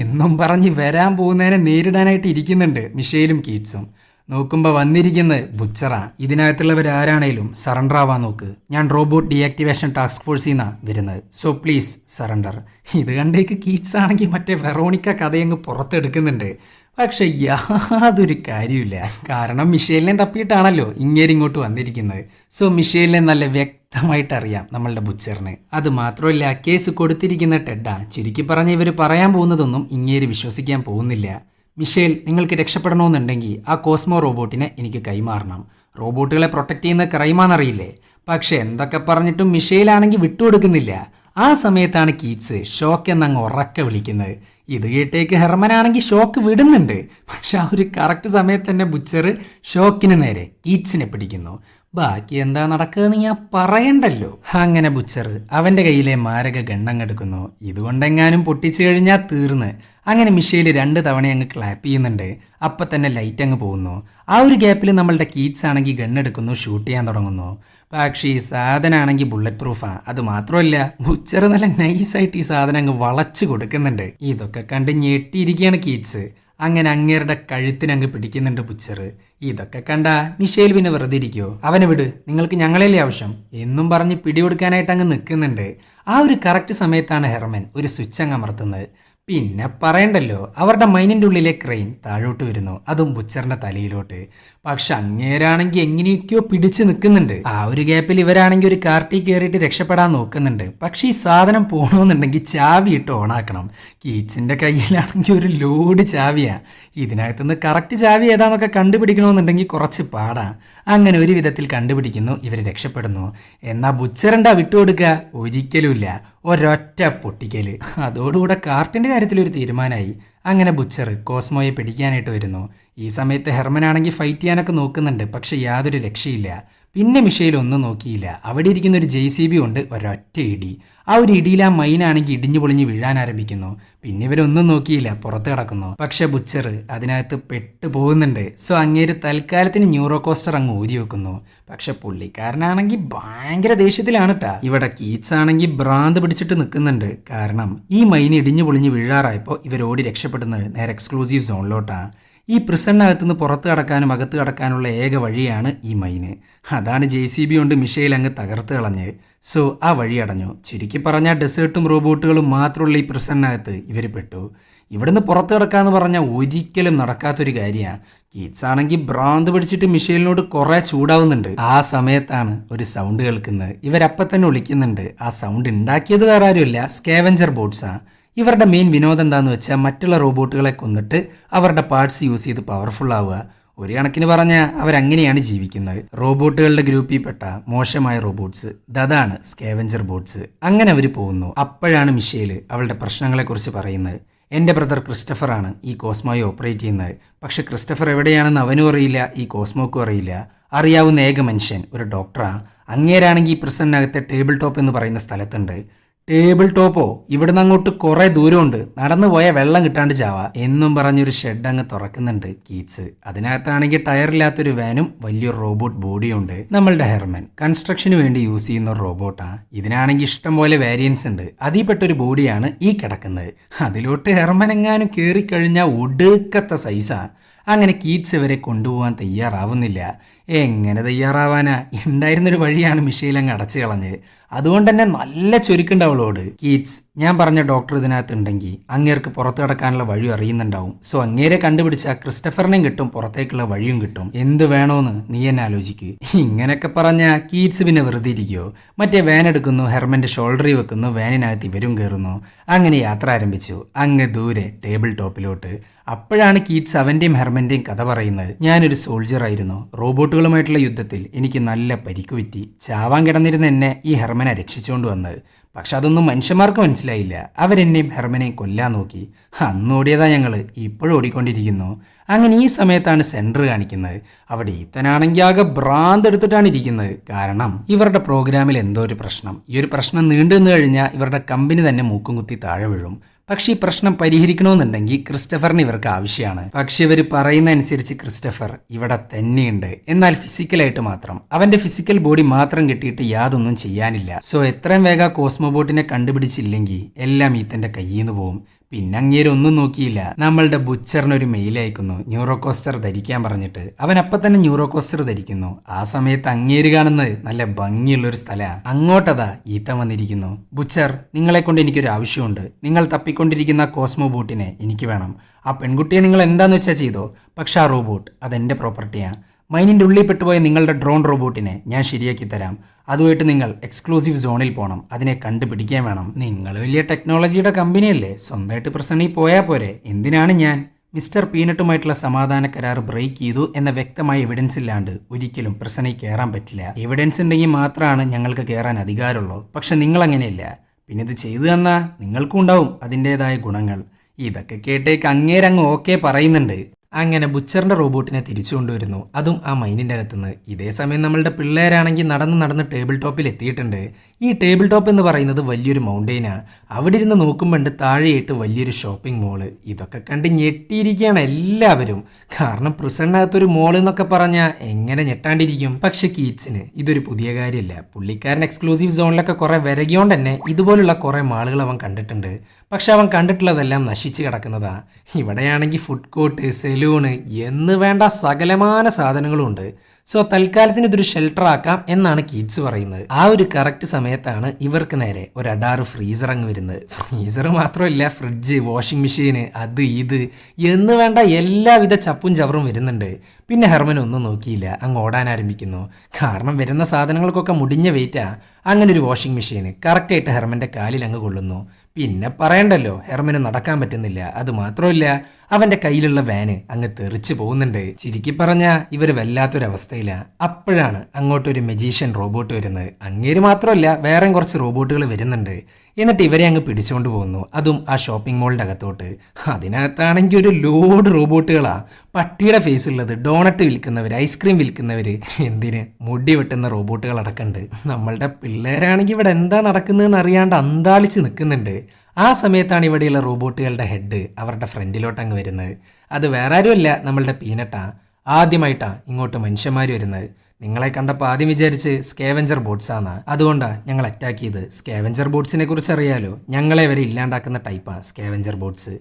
എന്നും പറഞ്ഞ് വരാൻ പോകുന്നതിനെ നേരിടാനായിട്ട് ഇരിക്കുന്നുണ്ട് മിഷേലും കീറ്റ്സും. നോക്കുമ്പോൾ വന്നിരിക്കുന്നത് ബുച്ചറാ. ഇതിനകത്തുള്ളവരാരാണേലും സറണ്ടർ ആവാൻ നോക്ക്. ഞാൻ റോബോട്ട് ഡീആക്ടിവേഷൻ ടാസ്ക് ഫോഴ്സിൽ നിന്നാണ് വരുന്നത്. So please surrender. ഇത് കണ്ടേക്ക് കീറ്റ്സ് ആണെങ്കിൽ മറ്റേ വെറോണിക്ക കഥയങ്ങ് പുറത്തെടുക്കുന്നുണ്ട്. പക്ഷെ യാതൊരു കാര്യമില്ല. കാരണം മിഷേലിനെ തപ്പിയിട്ടാണല്ലോ ഇങ്ങോട്ട് വന്നിരിക്കുന്നത്. സോ മിഷേലിനെ നല്ല വ്യക്തമായിട്ട് അറിയാം നമ്മളുടെ ബുച്ചറിന്. അത് മാത്രമല്ല, കേസ് കൊടുത്തിരിക്കുന്ന ടെഡാ. ചുരുക്കി പറഞ്ഞ് ഇവർ പറയാൻ പോകുന്നതൊന്നും ഇങ്ങേര് വിശ്വസിക്കാൻ പോകുന്നില്ല. മിഷേൽ, നിങ്ങൾക്ക് രക്ഷപ്പെടണമെന്നുണ്ടെങ്കിൽ ആ കോസ്മോ റോബോട്ടിനെ എനിക്ക് കൈമാറണം. റോബോട്ടുകളെ പ്രൊട്ടക്ട് ചെയ്യുന്ന ക്രൈമാണെന്നറിയില്ലേ? പക്ഷെ എന്തൊക്കെ പറഞ്ഞിട്ടും മിഷേലാണെങ്കിൽ വിട്ടുകൊടുക്കുന്നില്ല. ആ സമയത്താണ് കീറ്റ്സ് ഷോക്ക് എന്നങ്ങ് ഉറക്കെ വിളിക്കുന്നത്. ഇത് കേട്ടേക്ക് ഹെർമനാണെങ്കിൽ ഷോക്ക് വിടുന്നുണ്ട്. പക്ഷെ ആ ഒരു കറക്റ്റ് സമയത്ത് തന്നെ ബുച്ചർ ഷോക്കിന് നേരെ കീറ്റ്സിനെ പിടിക്കുന്നു. ബാക്കി എന്താ നടക്കുകയെന്ന് ഞാൻ പറയണ്ടല്ലോ. അങ്ങനെ ബുച്ചർ അവൻ്റെ കയ്യിലെ മാരക ഗണ്ണങ്ങെടുക്കുന്നു. ഇതുകൊണ്ടെങ്ങാനും പൊട്ടിച്ചു കഴിഞ്ഞാൽ തീർന്ന്. അങ്ങനെ മിഷേൽ 2 തവണ അങ്ങ് ക്ലാപ്പ് ചെയ്യുന്നുണ്ട്. അപ്പം തന്നെ ലൈറ്റ് അങ്ങ് പോകുന്നു. ആ ഒരു ഗ്യാപ്പിൽ നമ്മളുടെ കീറ്റ്സ് ആണെങ്കിൽ ഗണ്ണെടുക്കുന്നു, ഷൂട്ട് ചെയ്യാൻ തുടങ്ങുന്നു. പക്ഷേ ഈ സാധനമാണെങ്കിൽ ബുള്ളറ്റ് പ്രൂഫാണ്. അത് മാത്രമല്ല, ബുച്ചർ നല്ല നൈസായിട്ട് ഈ സാധനം അങ്ങ് വളച്ച് കൊടുക്കുന്നുണ്ട്. ഇതൊക്കെ കണ്ട് ഞെട്ടിയിരിക്കുകയാണ് കീറ്റ്സ്. അങ്ങനെ അങ്ങേരുടെ കഴുത്തിനങ്ങ് പിടിക്കുന്നുണ്ട് ബുച്ചർ. ഇതൊക്കെ കണ്ട മിഷേൽ പിന്നെ വെറുതെ ഇരിക്കുമോ? അവനെ വിട്, നിങ്ങൾക്ക് ഞങ്ങളല്ലേ ആവശ്യം എന്നും പറഞ്ഞ് പിടികൊടുക്കാനായിട്ട് അങ്ങ് നിൽക്കുന്നുണ്ട്. ആ ഒരു കറക്റ്റ് സമയത്താണ് ഹെർമൻ ഒരു സ്വിച്ച് അങ്ങ് അമർത്തുന്നത്. പിന്നെ പറയണ്ടല്ലോ, അവരുടെ മൈനിൻ്റെ ഉള്ളിലെ ക്രെയിൻ താഴോട്ട് വരുന്നു, അതും ബുച്ചറിന്റെ തലയിലോട്ട്. പക്ഷെ അങ്ങേരാണെങ്കിൽ എങ്ങനെയൊക്കെയോ പിടിച്ച് നിൽക്കുന്നുണ്ട്. ആ ഒരു ഗ്യാപ്പിൽ ഇവരാണെങ്കിൽ ഒരു കാർട്ടിൽ കയറിയിട്ട് രക്ഷപ്പെടാൻ നോക്കുന്നുണ്ട്. പക്ഷെ ഈ സാധനം പോകണമെന്നുണ്ടെങ്കിൽ ചാവി ഇട്ട് ഓണാക്കണം. കീറ്റ്സിന്റെ കയ്യിലാണെങ്കിൽ ഒരു ലോഡ് ചാവിയാ. ഇതിനകത്തുനിന്ന് കറക്റ്റ് ചാവി ഏതാന്നൊക്കെ കണ്ടുപിടിക്കണമെന്നുണ്ടെങ്കിൽ കുറച്ച് പാടാ. അങ്ങനെ ഒരു വിധത്തിൽ കണ്ടുപിടിക്കുന്നു, ഇവർ രക്ഷപ്പെടുന്നു. എന്നാൽ ബുച്ചറിൻ്റെ വിട്ടുകൊടുക്കുക ഒരിക്കലുമില്ല. ഒരൊറ്റ പൊട്ടിക്കല്. അതോടുകൂടെ കാർട്ടിൻ്റെ കാര്യത്തിലൊരു തീരുമാനമായി. അങ്ങനെ ബുച്ചർ കോസ്മോയെ പിടിക്കാനായിട്ട് വരുന്നു. ഈ സമയത്ത് ഹെർമനാണെങ്കിൽ ഫൈറ്റ് ചെയ്യാനൊക്കെ നോക്കുന്നുണ്ട്. പക്ഷെ യാതൊരു രക്ഷയില്ല. പിന്നെ മിഷേൽ ഒന്നും നോക്കിയില്ല. അവിടെ ഇരിക്കുന്ന ഒരു JCB കൊണ്ട് ഒരൊറ്റ ഇടി. ആ ഒരു ഇടിയിൽ ആ മൈനാണെങ്കിൽ ഇടിഞ്ഞു പൊളിഞ്ഞ് വീഴാൻ ആരംഭിക്കുന്നു. പിന്നെ ഇവരൊന്നും നോക്കിയില്ല, പുറത്ത് കിടക്കുന്നു. പക്ഷെ ബുച്ചർ അതിനകത്ത് പെട്ടു പോകുന്നുണ്ട്. സോ അങ്ങേര് തൽക്കാലത്തിന് ന്യൂറോ കോസ്റ്റർ അങ്ങ് ഊരി വെക്കുന്നു. പക്ഷെ പുള്ളിക്കാരനാണെങ്കിൽ ഭയങ്കര ദേഷ്യത്തിലാണ് കേട്ടാ. ഇവിടെ കീറ്റ്സ് ആണെങ്കിൽ ഭ്രാന്ത് പിടിച്ചിട്ട് നിൽക്കുന്നുണ്ട്. കാരണം ഈ മൈൻ ഇടിഞ്ഞു പൊളിഞ്ഞ് വീഴാറായപ്പോൾ ഇവരോടി രക്ഷപ്പെടുന്നത് നേരെ എക്സ്ക്ലൂസീവ് സോണിലോട്ടാണ്. ഈ പ്രിസണിനകത്തുനിന്ന് പുറത്ത് കടക്കാനും അകത്ത് കടക്കാനുള്ള ഏക വഴിയാണ് ഈ മൈന്. അതാണ് JCB കൊണ്ട് മിഷേൽ അങ്ങ് തകർത്ത് കളഞ്ഞത്. സോ ആ വഴി അടഞ്ഞു. ചുരുക്കി പറഞ്ഞാൽ ഡെസേർട്ടും റോബോട്ടുകളും മാത്രമുള്ള ഈ പ്രിസണിനകത്ത് ഇവർ പെട്ടു. ഇവിടുന്ന് പുറത്ത് കിടക്കാന്ന് പറഞ്ഞാൽ ഒരിക്കലും നടക്കാത്തൊരു കാര്യമാണ്. കീറ്റ്സ് ആണെങ്കിൽ ഭ്രാന്ത് പിടിച്ചിട്ട് മിഷേലിനോട് കുറേ ചൂടാവുന്നുണ്ട്. ആ സമയത്താണ് ഒരു സൗണ്ട് കേൾക്കുന്നത്. ഇവരപ്പം തന്നെ വിളിക്കുന്നുണ്ട്. ആ സൗണ്ട് ഉണ്ടാക്കിയത് വേറെ ആരുമില്ല, സ്കാവഞ്ചർ ബോട്ട്സാണ്. ഇവരുടെ മെയിൻ വിനോദം എന്താണെന്ന് വെച്ചാൽ മറ്റുള്ള റോബോട്ടുകളെ കൊന്നിട്ട് അവരുടെ പാർട്സ് യൂസ് ചെയ്ത് പവർഫുൾ ആവുക. ഒരു കണക്കിന് പറഞ്ഞാൽ അവരങ്ങനെയാണ് ജീവിക്കുന്നത്. റോബോട്ടുകളുടെ ഗ്രൂപ്പിൽ പെട്ട മോശമായ റോബോട്ട്സ്, അതാണ് സ്കാവഞ്ചർ ബോട്ട്സ്. അങ്ങനെ അവർ പോകുന്നു. അപ്പോഴാണ് മിഷേൽ അവളുടെ പ്രശ്നങ്ങളെക്കുറിച്ച് പറയുന്നത്. എൻ്റെ ബ്രദർ ക്രിസ്റ്റഫറാണ് ഈ കോസ്മോയെ ഓപ്പറേറ്റ് ചെയ്യുന്നത്. പക്ഷെ ക്രിസ്റ്റഫർ എവിടെയാണെന്ന് അവനും അറിയില്ല, ഈ കോസ്മോക്കും അറിയില്ല. അറിയാവുന്ന ഏക മനുഷ്യൻ ഒരു ഡോക്ടറാണ്. അങ്ങേരാണെങ്കിൽ ഈ പ്രിസണിനകത്തെ ടേബിൾ ടോപ്പ് എന്ന് പറയുന്ന സ്ഥലത്തുണ്ട്. ടേബിൾ ടോപ്പോ? ഇവിടുന്ന് അങ്ങോട്ട് കുറെ ദൂരമുണ്ട്, നടന്നു പോയ വെള്ളം കിട്ടാണ്ട് ചാവാ എന്നും പറഞ്ഞൊരു ഷെഡ് അങ്ങ് തുറക്കുന്നുണ്ട് കീറ്റ്സ്. അതിനകത്താണെങ്കിൽ ടയറില്ലാത്തൊരു വാനും വലിയൊരു റോബോട്ട് ബോഡിയും ഉണ്ട്. നമ്മളുടെ ഹെർമൻ കൺസ്ട്രക്ഷന് വേണ്ടി യൂസ് ചെയ്യുന്ന ഒരു റോബോട്ടാണ്. ഇതിനാണെങ്കിൽ ഇഷ്ടം പോലെ വേരിയൻസ് ഉണ്ട്. അതിൽപ്പെട്ടൊരു ബോഡിയാണ് ഈ കിടക്കുന്നത്. അതിലോട്ട് ഹെർമൻ എങ്ങാനും കയറിക്കഴിഞ്ഞാൽ ഒടുക്കത്തെ സൈസാണ്. അങ്ങനെ കീറ്റ്സ് ഇവരെ കൊണ്ടുപോകാൻ തയ്യാറാവുന്നില്ല. എങ്ങനെ തയ്യാറാവാനാ, ഉണ്ടായിരുന്നൊരു വഴിയാണ് മിഷേൽ അങ്ങ് അടച്ചു കളഞ്ഞ്. അതുകൊണ്ട് തന്നെ നല്ല ചുരുക്കുണ്ട് അവളോട്. കീറ്റ്സ്, ഞാൻ പറഞ്ഞ ഡോക്ടർ ഇതിനകത്ത് ഉണ്ടെങ്കിൽ അങ്ങേർക്ക് പുറത്ത് കിടക്കാനുള്ള വഴി അറിയുന്നുണ്ടാവും. സോ അങ്ങേരെ കണ്ടുപിടിച്ചാൽ ക്രിസ്റ്റഫറിനെയും കിട്ടും, പുറത്തേക്കുള്ള വഴിയും കിട്ടും. എന്ത് വേണോന്ന് നീ എന്നെ ആലോചിക്ക്. ഇങ്ങനെയൊക്കെ പറഞ്ഞ കീറ്റ്സ് പിന്നെ വെറുതെ ഇരിക്കുവോ? മറ്റേ വാൻ എടുക്കുന്നു, ഹെർമന്റെ ഷോൾഡറിൽ വെക്കുന്നു, വാനിനകത്ത് ഇവരും കയറുന്നു. അങ്ങനെ യാത്ര ആരംഭിച്ചു അങ്ങ് ദൂരെ ടേബിൾ ടോപ്പിലോട്ട്. അപ്പോഴാണ് കീറ്റ്സ് അവന്റെയും ഹെർമന്റെയും കഥ പറയുന്നത്. ഞാനൊരു സോൾജർ ആയിരുന്നു. റോബോട്ടുകളുമായിട്ടുള്ള യുദ്ധത്തിൽ എനിക്ക് നല്ല പരിക്ക് പറ്റി. ചാവാൻ കിടന്നിരുന്ന എന്നെ ഈ ഹെർമനെ രക്ഷിച്ചുകൊണ്ട് വന്നത്. പക്ഷെ അതൊന്നും മനുഷ്യന്മാർക്ക് മനസ്സിലായില്ല. അവരെന്നെയും ഹെർമനെയും കൊല്ലാൻ നോക്കി. അന്ന് ഓടിയതാ ഞങ്ങൾ, ഇപ്പോഴും ഓടിക്കൊണ്ടിരിക്കുന്നു. അങ്ങനെ ഈ സമയത്താണ് സെൻറ്റർ കാണിക്കുന്നത്. അവിടെ ഈത്തനാണെങ്കിൽ ആകെ ഭ്രാന്ത് എടുത്തിട്ടാണ് ഇരിക്കുന്നത്. കാരണം ഇവരുടെ പ്രോഗ്രാമിൽ എന്തോ ഒരു പ്രശ്നം. ഈ ഒരു പ്രശ്നം നീണ്ടു നിന്ന് കഴിഞ്ഞാൽ ഇവരുടെ കമ്പനി തന്നെ മൂക്കും കുത്തി താഴെ വീഴും. പക്ഷെ ഈ പ്രശ്നം പരിഹരിക്കണമെന്നുണ്ടെങ്കിൽ ക്രിസ്റ്റഫറിന് ഇവർക്ക് ആവശ്യമാണ്. പക്ഷെ ഇവർ പറയുന്ന അനുസരിച്ച് ക്രിസ്റ്റഫർ ഇവിടെ തന്നെയുണ്ട്, എന്നാൽ ഫിസിക്കലായിട്ട് മാത്രം. അവന്റെ ഫിസിക്കൽ ബോഡി മാത്രം കിട്ടിയിട്ട് യാതൊന്നും ചെയ്യാനില്ല. സോ എത്രയും വേഗം കോസ്മോബോട്ടിനെ കണ്ടുപിടിച്ചില്ലെങ്കിൽ എല്ലാം ഈത്തന്റെ കയ്യിൽ നിന്ന് പോകും. പിന്നെ അങ്ങേരൊന്നും നോക്കിയില്ല, നമ്മളുടെ ബുച്ചറിനൊരു മെയിൽ അയക്കുന്നു ന്യൂറോകോസ്റ്റർ ധരിക്കാൻ പറഞ്ഞിട്ട്. അവൻ അപ്പം തന്നെ ന്യൂറോകോസ്റ്റർ ധരിക്കുന്നു. ആ സമയത്ത് അങ്ങേര് കാണുന്നത് നല്ല ഭംഗിയുള്ളൊരു സ്ഥലമാണ്. അങ്ങോട്ടതാ ഈത്തൻ വന്നിരിക്കുന്നു. ബുച്ചർ, നിങ്ങളെ കൊണ്ട് എനിക്കൊരു ആവശ്യമുണ്ട്. നിങ്ങൾ തപ്പിക്കൊണ്ടിരിക്കുന്ന കോസ്മോ ബോട്ടിനെ എനിക്ക് വേണം. ആ പെൺകുട്ടിയെ നിങ്ങൾ എന്താന്ന് വെച്ചാൽ ചെയ്തോ, പക്ഷെ ആ റോബോട്ട് അതെന്റെ പ്രോപ്പർട്ടിയാണ്. മൈനിൻ്റെ ഉള്ളിൽ പെട്ടുപോയ നിങ്ങളുടെ ഡ്രോൺ റോബോട്ടിനെ ഞാൻ ശരിയാക്കി തരാം. അതുമായിട്ട് നിങ്ങൾ എക്സ്ക്ലൂസീവ് സോണിൽ പോകണം. അതിനെ കണ്ടുപിടിക്കാൻ വേണം. നിങ്ങൾ വലിയ ടെക്നോളജിയുടെ കമ്പനിയല്ലേ, സ്വന്തമായിട്ട് പ്രസണിൽ പോയാൽ പോരെ. എന്തിനാണ് ഞാൻ മിസ്റ്റർ പീനട്ടുമായിട്ടുള്ള സമാധാന കരാർ ബ്രേക്ക് ചെയ്തു എന്ന വ്യക്തമായ എവിഡൻസ് ഇല്ലാണ്ട് ഒരിക്കലും പ്രസണിൽ കയറാൻ പറ്റില്ല. എവിഡൻസ് ഉണ്ടെങ്കിൽ മാത്രമാണ് ഞങ്ങൾക്ക് കയറാൻ അധികാരമുള്ളൂ. പക്ഷെ നിങ്ങൾ അങ്ങനെയല്ല. പിന്നെ ഇത് ചെയ്തു തന്നാൽ നിങ്ങൾക്കും ഉണ്ടാവും അതിൻ്റെതായ ഗുണങ്ങൾ. ഇതൊക്കെ കേട്ടേക്ക് അങ്ങേരങ്ങ് ഓക്കെ പറയുന്നുണ്ട്. അങ്ങനെ ബുച്ചറിന്റെ റോബോട്ടിനെ തിരിച്ചു കൊണ്ടുവരുന്നു, അതും ആ മൈനിന്റെ അകത്തുനിന്ന്. ഇതേ സമയം നമ്മളുടെ പിള്ളേരാണെങ്കിൽ നടന്ന് ടേബിൾ ടോപ്പിൽ എത്തിയിട്ടുണ്ട്. ഈ ടേബിൾ ടോപ്പ് എന്ന് പറയുന്നത് വലിയൊരു മൗണ്ടെയിനാ. അവിടെ ഇരുന്ന് നോക്കുമ്പോണ്ട് താഴെയായിട്ട് വലിയൊരു ഷോപ്പിംഗ് മോള്. ഇതൊക്കെ കണ്ട് ഞെട്ടിയിരിക്കുകയാണ് എല്ലാവരും. കാരണം പ്രിസണിനകത്തൊരു മോള് എന്നൊക്കെ പറഞ്ഞാൽ എങ്ങനെ ഞെട്ടാണ്ടിരിക്കും. പക്ഷെ കീറ്റ്സിന് ഇതൊരു പുതിയ കാര്യമല്ല. പുള്ളിക്കാരൻ എക്സ്ക്ലൂസീവ് സോണിലൊക്കെ കുറെ വിരകിയോണ്ട് തന്നെ ഇതുപോലുള്ള കുറെ മാളുകൾ അവൻ കണ്ടിട്ടുണ്ട്. പക്ഷെ അവൻ കണ്ടിട്ടുള്ളതെല്ലാം നശിച്ച് കിടക്കുന്നതാ. ഇവിടെയാണെങ്കിൽ ഫുഡ് കോർട്ട്, സെലൂണ് എന്ന് വേണ്ട സകലമാന സാധനങ്ങളും ഉണ്ട്. സോ തൽക്കാലത്തിന് ഇതൊരു ഷെൽട്ടർ ആക്കാം എന്നാണ് കീറ്റ്സ് പറയുന്നത്. ആ ഒരു കറക്റ്റ് സമയത്താണ് ഇവർക്ക് നേരെ ഒരു അഡാറ് ഫ്രീസർ അങ്ങ് വരുന്നത്. ഫ്രീസർ മാത്രമല്ല, ഫ്രിഡ്ജ്, വാഷിംഗ് മെഷീന്, അത് ഇത് എന്ന് വേണ്ട എല്ലാവിധ ചപ്പും ചവറും വരുന്നുണ്ട്. പിന്നെ ഹെർമൻ ഒന്നും നോക്കിയില്ല, അങ്ങ് ഓടാൻ ആരംഭിക്കുന്നു. കാരണം വരുന്ന സാധനങ്ങൾക്കൊക്കെ മുടിഞ്ഞ വെയിറ്റാ. അങ്ങനെ ഒരു വാഷിംഗ് മെഷീന് കറക്റ്റായിട്ട് ഹെർമന്റെ കാലിൽ അങ്ങ് കൊള്ളുന്നു. പിന്നെ പറയണ്ടല്ലോ, ഹെർമന് നടക്കാൻ പറ്റുന്നില്ല. അത് മാത്രമല്ല, അവന്റെ കയ്യിലുള്ള വാന് അങ്ങ് തെറിച്ച് പോകുന്നുണ്ട്. ചുരുക്കി പറഞ്ഞ ഇവര് വല്ലാത്തൊരവസ്ഥയിലാ. അപ്പോഴാണ് അങ്ങോട്ടൊരു മജീഷ്യൻ റോബോട്ട് വരുന്നത്. അങ്ങേര് മാത്രമല്ല, വേറെ കുറച്ച് റോബോട്ടുകൾ വരുന്നുണ്ട്. എന്നിട്ട് ഇവരെ അങ്ങ് പിടിച്ചുകൊണ്ട് പോകുന്നു, അതും ആ ഷോപ്പിംഗ് മോളിന്റെ അകത്തോട്ട്. അതിനകത്താണെങ്കിൽ ഒരു ലോഡ് റോബോട്ടുകളാ. പട്ടിയുടെ ഫേസ് ഉള്ളത്, ഡോണറ്റ് വിൽക്കുന്നവര്, ഐസ്ക്രീം വിൽക്കുന്നവര്, എന്തിന് മുടി വെട്ടുന്ന റോബോട്ടുകൾ അടക്കണ്ട്. നമ്മളുടെ പിള്ളേരാണെങ്കിൽ ഇവിടെ എന്താ നടക്കുന്നതെന്ന് അറിയാണ്ട് അന്താളിച്ച് നിൽക്കുന്നുണ്ട്. ആ സമയത്താണ് ഇവിടെയുള്ള റോബോട്ടുകളുടെ ഹെഡ് അവരുടെ ഫ്രണ്ടിലോട്ട് അങ്ങ് വരുന്നത്. അത് വേറെ ആരുമല്ല, നമ്മളുടെ പീനട്ടാ. ആദ്യമായിട്ടാ ഇങ്ങോട്ട് മനുഷ്യന്മാർ വരുന്നത്. നിങ്ങളെ കണ്ടപ്പോൾ ആദ്യം വിചാരിച്ച് സ്കേവഞ്ചർ ബോട്ട്സാണ്. അതുകൊണ്ടാണ് ഞങ്ങൾ അറ്റാക്ക് ചെയ്ത്. സ്കേവഞ്ചർ ബോട്ട്സിനെ കുറിച്ച് അറിയാലോ, ഞങ്ങളെ വരെ ഇല്ലാണ്ടാക്കുന്ന ടൈപ്പാണ് സ്കേവഞ്ചർ ബോട്ട്സ്.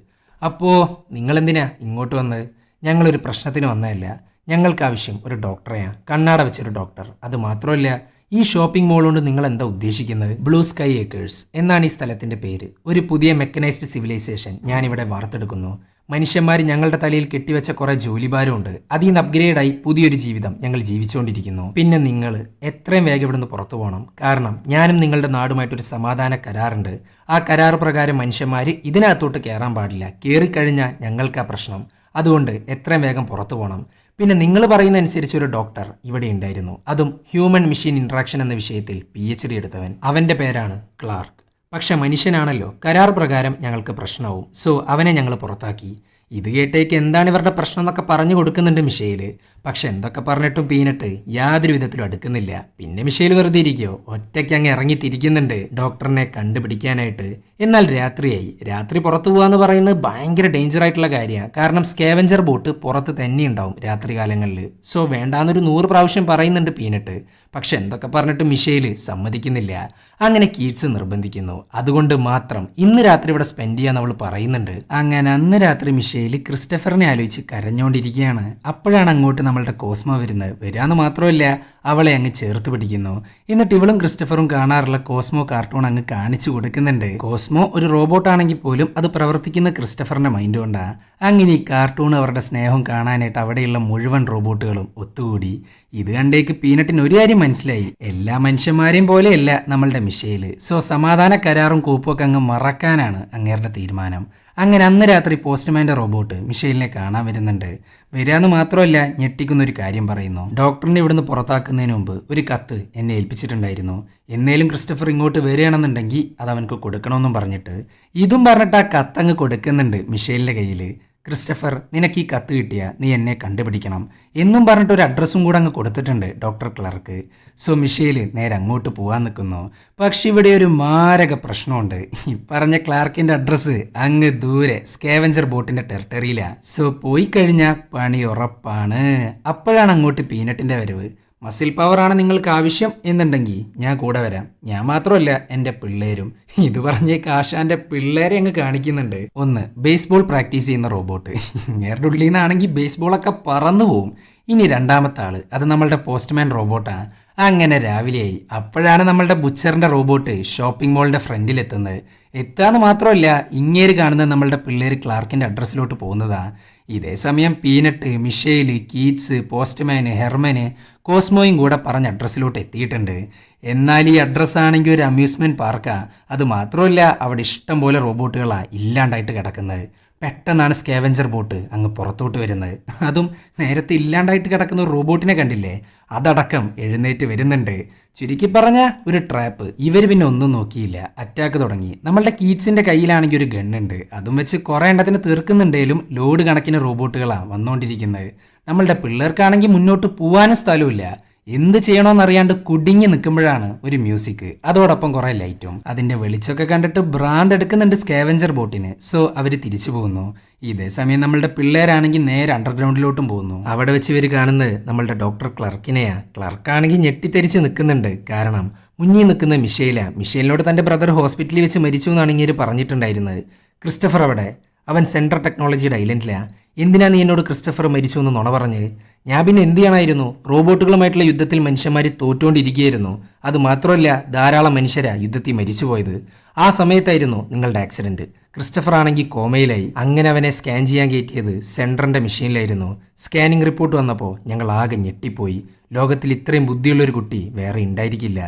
അപ്പോൾ നിങ്ങളെന്തിനാ ഇങ്ങോട്ട് വന്നത്? ഞങ്ങളൊരു പ്രശ്നത്തിന് വന്നതല്ല. ഞങ്ങൾക്ക് ആവശ്യം ഒരു ഡോക്ടറെയാണ്, കണ്ണാട വെച്ചൊരു ഡോക്ടർ. അത് മാത്രമല്ല, ഈ ഷോപ്പിംഗ് മോൾ കൊണ്ട് നിങ്ങൾ എന്താ ഉദ്ദേശിക്കുന്നത്? ബ്ലൂ സ്കൈ ഏക്കേഴ്സ് എന്നാണ് ഈ സ്ഥലത്തിന്റെ പേര്. ഒരു പുതിയ മെക്കനൈസ്ഡ് സിവിലൈസേഷൻ ഞാനിവിടെ വാർത്തെടുക്കുന്നു. മനുഷ്യന്മാർ ഞങ്ങളുടെ തലയിൽ കെട്ടിവെച്ച കുറെ ജോലിഭാരമുണ്ട്. അതിൽ നിന്ന് അപ്ഗ്രേഡായി പുതിയൊരു ജീവിതം ഞങ്ങൾ ജീവിച്ചുകൊണ്ടിരിക്കുന്നു. പിന്നെ നിങ്ങൾ എത്രയും വേഗം ഇവിടുന്ന് പുറത്തു പോകണം. കാരണം ഞാനും നിങ്ങളുടെ നാടുമായിട്ടൊരു സമാധാന കരാറുണ്ട്. ആ കരാർ പ്രകാരം മനുഷ്യന്മാർ ഇതിനകത്തോട്ട് കയറാൻ പാടില്ല. കയറിക്കഴിഞ്ഞാൽ ഞങ്ങൾക്ക് ആ പ്രശ്നം. അതുകൊണ്ട് എത്രയും വേഗം പുറത്തു പോകണം. പിന്നെ നിങ്ങൾ പറയുന്ന അനുസരിച്ച് ഒരു ഡോക്ടർ ഇവിടെ ഉണ്ടായിരുന്നു, അതും ഹ്യൂമൻ മെഷീൻ ഇൻട്രാക്ഷൻ എന്ന വിഷയത്തിൽ PhD എടുത്തവൻ. അവന്റെ പേരാണ് ക്ലാർക്ക്. പക്ഷെ മനുഷ്യനാണല്ലോ, കരാർ പ്രകാരം ഞങ്ങൾക്ക് പ്രശ്നവും. സോ അവനെ ഞങ്ങൾ പുറത്താക്കി. ഇത് കേട്ടേക്ക് എന്താണ് ഇവരുടെ പ്രശ്നം എന്നൊക്കെ പറഞ്ഞു കൊടുക്കുന്നുണ്ട് മിഷേൽ. പക്ഷെ എന്തൊക്കെ പറഞ്ഞിട്ടും പീനട്ട് യാതൊരു വിധത്തിലും അടുക്കുന്നില്ല. പിന്നെ മിഷേൽ വെറുതെ ഇരിക്കോ, ഒറ്റയ്ക്ക് അങ്ങ് ഇറങ്ങി തിരിക്കുന്നുണ്ട് ഡോക്ടറിനെ കണ്ടുപിടിക്കാനായിട്ട്. എന്നാൽ രാത്രിയായി. രാത്രി പുറത്തു പോകാന്ന് പറയുന്നത് ഭയങ്കര ഡേഞ്ചർ ആയിട്ടുള്ള കാര്യമാണ്. കാരണം സ്കേവഞ്ചർ ബോട്ട് പുറത്ത് തന്നെ ഉണ്ടാവും രാത്രി കാലങ്ങളിൽ. സോ വേണ്ടാന്നൊരു 100 പ്രാവശ്യം പറയുന്നുണ്ട് പീനട്ട്. പക്ഷെ എന്തൊക്കെ പറഞ്ഞിട്ട് മിഷേൽ സമ്മതിക്കുന്നില്ല. അങ്ങനെ കീറ്റ്സ് നിർബന്ധിക്കുന്നു. അതുകൊണ്ട് മാത്രം ഇന്ന് രാത്രി ഇവിടെ സ്പെൻഡ് ചെയ്യാന്ന് അവൾ പറയുന്നുണ്ട്. അങ്ങനെ അന്ന് രാത്രി മിഷേൽ ക്രിസ്റ്റഫറിനെ ആലോചിച്ച് കരഞ്ഞുകൊണ്ടിരിക്കുകയാണ്. അപ്പോഴാണ് അങ്ങോട്ട് നമ്മളുടെ കോസ്മോ വരാന്ന് മാത്രമല്ല അവളെ അങ്ങ് ചേർത്ത് പിടിക്കുന്നു. എന്നിട്ട് ഇവളും ക്രിസ്റ്റഫറും കാണാറുള്ള കോസ്മോ കാർട്ടൂൺ അങ്ങ് കാണിച്ചു കൊടുക്കുന്നുണ്ട്. കോസ്മോ ഒരു റോബോട്ട് ആണെങ്കിൽ പോലും അത് പ്രവർത്തിക്കുന്ന ക്രിസ്റ്റഫറിന്റെ മൈൻഡ് കൊണ്ടാണ്. അങ്ങനെ ഈ കാർട്ടൂൺ അവരുടെ സ്നേഹം കാണാനായിട്ട് അവിടെയുള്ള മുഴുവൻ റോബോട്ടുകളും ഒത്തുകൂടി. ഇത് കണ്ടേക്ക് പീനട്ടിന് ഒരു കാര്യം മനസ്സിലായി, എല്ലാ മനുഷ്യന്മാരെയും പോലെയല്ല നമ്മളുടെ മിഷേല്. സോ സമാധാന കരാറും കൂപ്പൊക്കെ അങ്ങ് മറക്കാനാണ് അങ്ങേരുടെ തീരുമാനം. അങ്ങനെ അന്ന് രാത്രി പോസ്റ്റ്മാൻ്റെ റോബോട്ട് മിഷേലിനെ കാണാൻ വരുന്നുണ്ട്. വരാന്ന് മാത്രമല്ല ഞെട്ടിക്കുന്നൊരു കാര്യം പറയുന്നു. ഡോക്ടറിനെ ഇവിടുന്ന് പുറത്താക്കുന്നതിന് മുമ്പ് ഒരു കത്ത് എന്നെ ഏൽപ്പിച്ചിട്ടുണ്ടായിരുന്നു. എന്നേലും ക്രിസ്റ്റഫർ ഇങ്ങോട്ട് വരികയാണെന്നുണ്ടെങ്കിൽ അത് അവനക്ക് കൊടുക്കണമെന്നും പറഞ്ഞിട്ട് ഇതും പറഞ്ഞിട്ട് ആ കത്തങ്ങ് കൊടുക്കുന്നുണ്ട് മിഷേലിൻ്റെ കയ്യിൽ. ക്രിസ്റ്റഫർ, നിനക്ക് ഈ കത്ത് കിട്ടിയ നീ എന്നെ കണ്ടുപിടിക്കണം എന്നും പറഞ്ഞിട്ട് ഒരു അഡ്രസ്സും കൂടെ അങ്ങ് കൊടുത്തിട്ടുണ്ട് ഡോക്ടർ ക്ലർക്ക്. സോ മിഷേല് നേരെ അങ്ങോട്ട് പോകാൻ നിൽക്കുന്നു. പക്ഷെ ഇവിടെ ഒരു മാരക പ്രശ്നമുണ്ട്. ഈ പറഞ്ഞ ക്ലാർക്കിൻ്റെ അഡ്രസ്സ് അങ്ങ് ദൂരെ സ്കാവഞ്ചർ ബോട്ടിൻ്റെ ടെറിട്ടറിയിലാണ്. സോ പോയി കഴിഞ്ഞാൽ പണി ഉറപ്പാണ്. അപ്പോഴാണ് അങ്ങോട്ട് പീനട്ടിൻ്റെ വരവ്. മസിൽ പവറാണ് നിങ്ങൾക്ക് ആവശ്യം എന്നുണ്ടെങ്കിൽ ഞാൻ കൂടെ വരാം. ഞാൻ മാത്രമല്ല എൻ്റെ പിള്ളേരും. ഇത് പറഞ്ഞേ കാശാൻ്റെ പിള്ളേരെ അങ്ങ് കാണിക്കുന്നുണ്ട്. ഒന്ന്, ബേസ്ബോൾ പ്രാക്ടീസ് ചെയ്യുന്ന റോബോട്ട്. ഇങ്ങേരുടെ ഉള്ളിൽ നിന്നാണെങ്കിൽ ബേസ്ബോളൊക്കെ പറന്നു പോവും. ഇനി രണ്ടാമത്തെ ആള്, അത് നമ്മളുടെ പോസ്റ്റ്മാൻ റോബോട്ടാണ്. അങ്ങനെ രാവിലെയായി. അപ്പോഴാണ് നമ്മളുടെ ബുച്ചറിൻ്റെ റോബോട്ട് ഷോപ്പിംഗ് മോളിൻ്റെ ഫ്രണ്ടിലെത്തുന്നത്. എത്താന്ന് മാത്രമല്ല ഇങ്ങേര് കാണുന്നത് നമ്മളുടെ പിള്ളേർ ക്ലാർക്കിൻ്റെ അഡ്രസ്സിലോട്ട് പോകുന്നതാ. ഇതേ സമയം peanut, Michelle, Keats, postman, Herman, കോസ്മോയും കൂടെ പറഞ്ഞ അഡ്രസ്സിലോട്ട് എത്തിയിട്ടുണ്ട്. എന്നാൽ ഈ അഡ്രസ്സാണെങ്കിൽ ഒരു അമ്യൂസ്മെൻറ്റ് പാർക്കാണ്. അത് മാത്രമല്ല അവിടെ ഇഷ്ടം പോലെ റോബോട്ടുകളാണ് ഇല്ലാണ്ടായിട്ട് കിടക്കുന്നത്. പെട്ടെന്നാണ് സ്കാവഞ്ചർ ബോട്ട് അങ്ങ് പുറത്തോട്ട് വരുന്നത്. അതും നേരത്തെ ഇല്ലാണ്ടായിട്ട് കിടക്കുന്ന ഒരു റോബോട്ടിനെ കണ്ടില്ലേ, അതടക്കം എഴുന്നേറ്റ് വരുന്നുണ്ട്. ചുരുക്കി പറഞ്ഞ ഒരു ട്രാപ്പ്. ഇവർ പിന്നെ ഒന്നും നോക്കിയില്ല, അറ്റാക്ക് തുടങ്ങി. നമ്മളുടെ കീറ്റ്സിൻ്റെ കയ്യിലാണെങ്കിൽ ഒരു ഗണ്ണുണ്ട്. അതും വെച്ച് കുറേ എണ്ണത്തിന് തീർക്കുന്നുണ്ടെങ്കിലും ലോഡ് കണക്കിന് റോബോട്ടുകളാണ് വന്നുകൊണ്ടിരിക്കുന്നത്. നമ്മളുടെ പിള്ളേർക്കാണെങ്കിൽ മുന്നോട്ട് പോകാനും സ്ഥലമില്ല. എന്ത് ചെയ്യണമെന്നറിയാണ്ട് കുടുങ്ങി നിൽക്കുമ്പോഴാണ് ഒരു മ്യൂസിക്, അതോടൊപ്പം കുറേ ലൈറ്റും. അതിൻ്റെ വെളിച്ചമൊക്കെ കണ്ടിട്ട് ഭ്രാന്ത് എടുക്കുന്നുണ്ട് സ്കാവഞ്ചർ ബോട്ടിന്. സോ അവർ തിരിച്ചു പോകുന്നു. ഇതേ സമയം നമ്മളുടെ പിള്ളേരാണെങ്കിൽ നേരെ അണ്ടർഗ്രൗണ്ടിലോട്ടും പോകുന്നു. അവിടെ വെച്ച് ഇവർ കാണുന്നത് നമ്മളുടെ ഡോക്ടർ ക്ലർക്കിനെയാ. ക്ലർക്കാണെങ്കിൽ ഞെട്ടിത്തെരിച്ച് നിൽക്കുന്നുണ്ട്. കാരണം മുന്നിൽ നിൽക്കുന്ന മിഷേലിനോട് തൻ്റെ ബ്രദർ ഹോസ്പിറ്റലിൽ വെച്ച് മരിച്ചു എന്നാണ് ഇങ്ങനെ പറഞ്ഞിട്ടുണ്ടായിരുന്നത്. ക്രിസ്റ്റഫർ അവിടെ, അവൻ സെൻട്രൽ ടെക്നോളജിയുടെ ഐലൻഡിലാണ്. എന്തിനാ നീ എന്നോട് ക്രിസ്റ്റഫർ മരിച്ചു എന്ന് നുണ പറഞ്ഞ്? ഞാൻ പിന്നെ എന്ത് ചെയ്യണമായിരുന്നു? റോബോട്ടുകളുമായിട്ടുള്ള യുദ്ധത്തിൽ മനുഷ്യന്മാർ തോറ്റുകൊണ്ടിരിക്കുകയായിരുന്നു. അത് മാത്രമല്ല ധാരാളം മനുഷ്യരാ യുദ്ധത്തിൽ മരിച്ചു പോയത്. ആ സമയത്തായിരുന്നു നിങ്ങളുടെ ആക്സിഡൻറ്റ്. ക്രിസ്റ്റഫർ ആണെങ്കിൽ കോമയിലായി. അങ്ങനെ അവനെ സ്കാൻ ചെയ്യാൻ കയറ്റിയത് സെൻട്രലിൻ്റെ മെഷീനിലായിരുന്നു. സ്കാനിങ് റിപ്പോർട്ട് വന്നപ്പോൾ ഞങ്ങൾ ആകെ ഞെട്ടിപ്പോയി. ലോകത്തിൽ ഇത്രയും ബുദ്ധിയുള്ളൊരു കുട്ടി വേറെ ഉണ്ടായിരിക്കില്ല.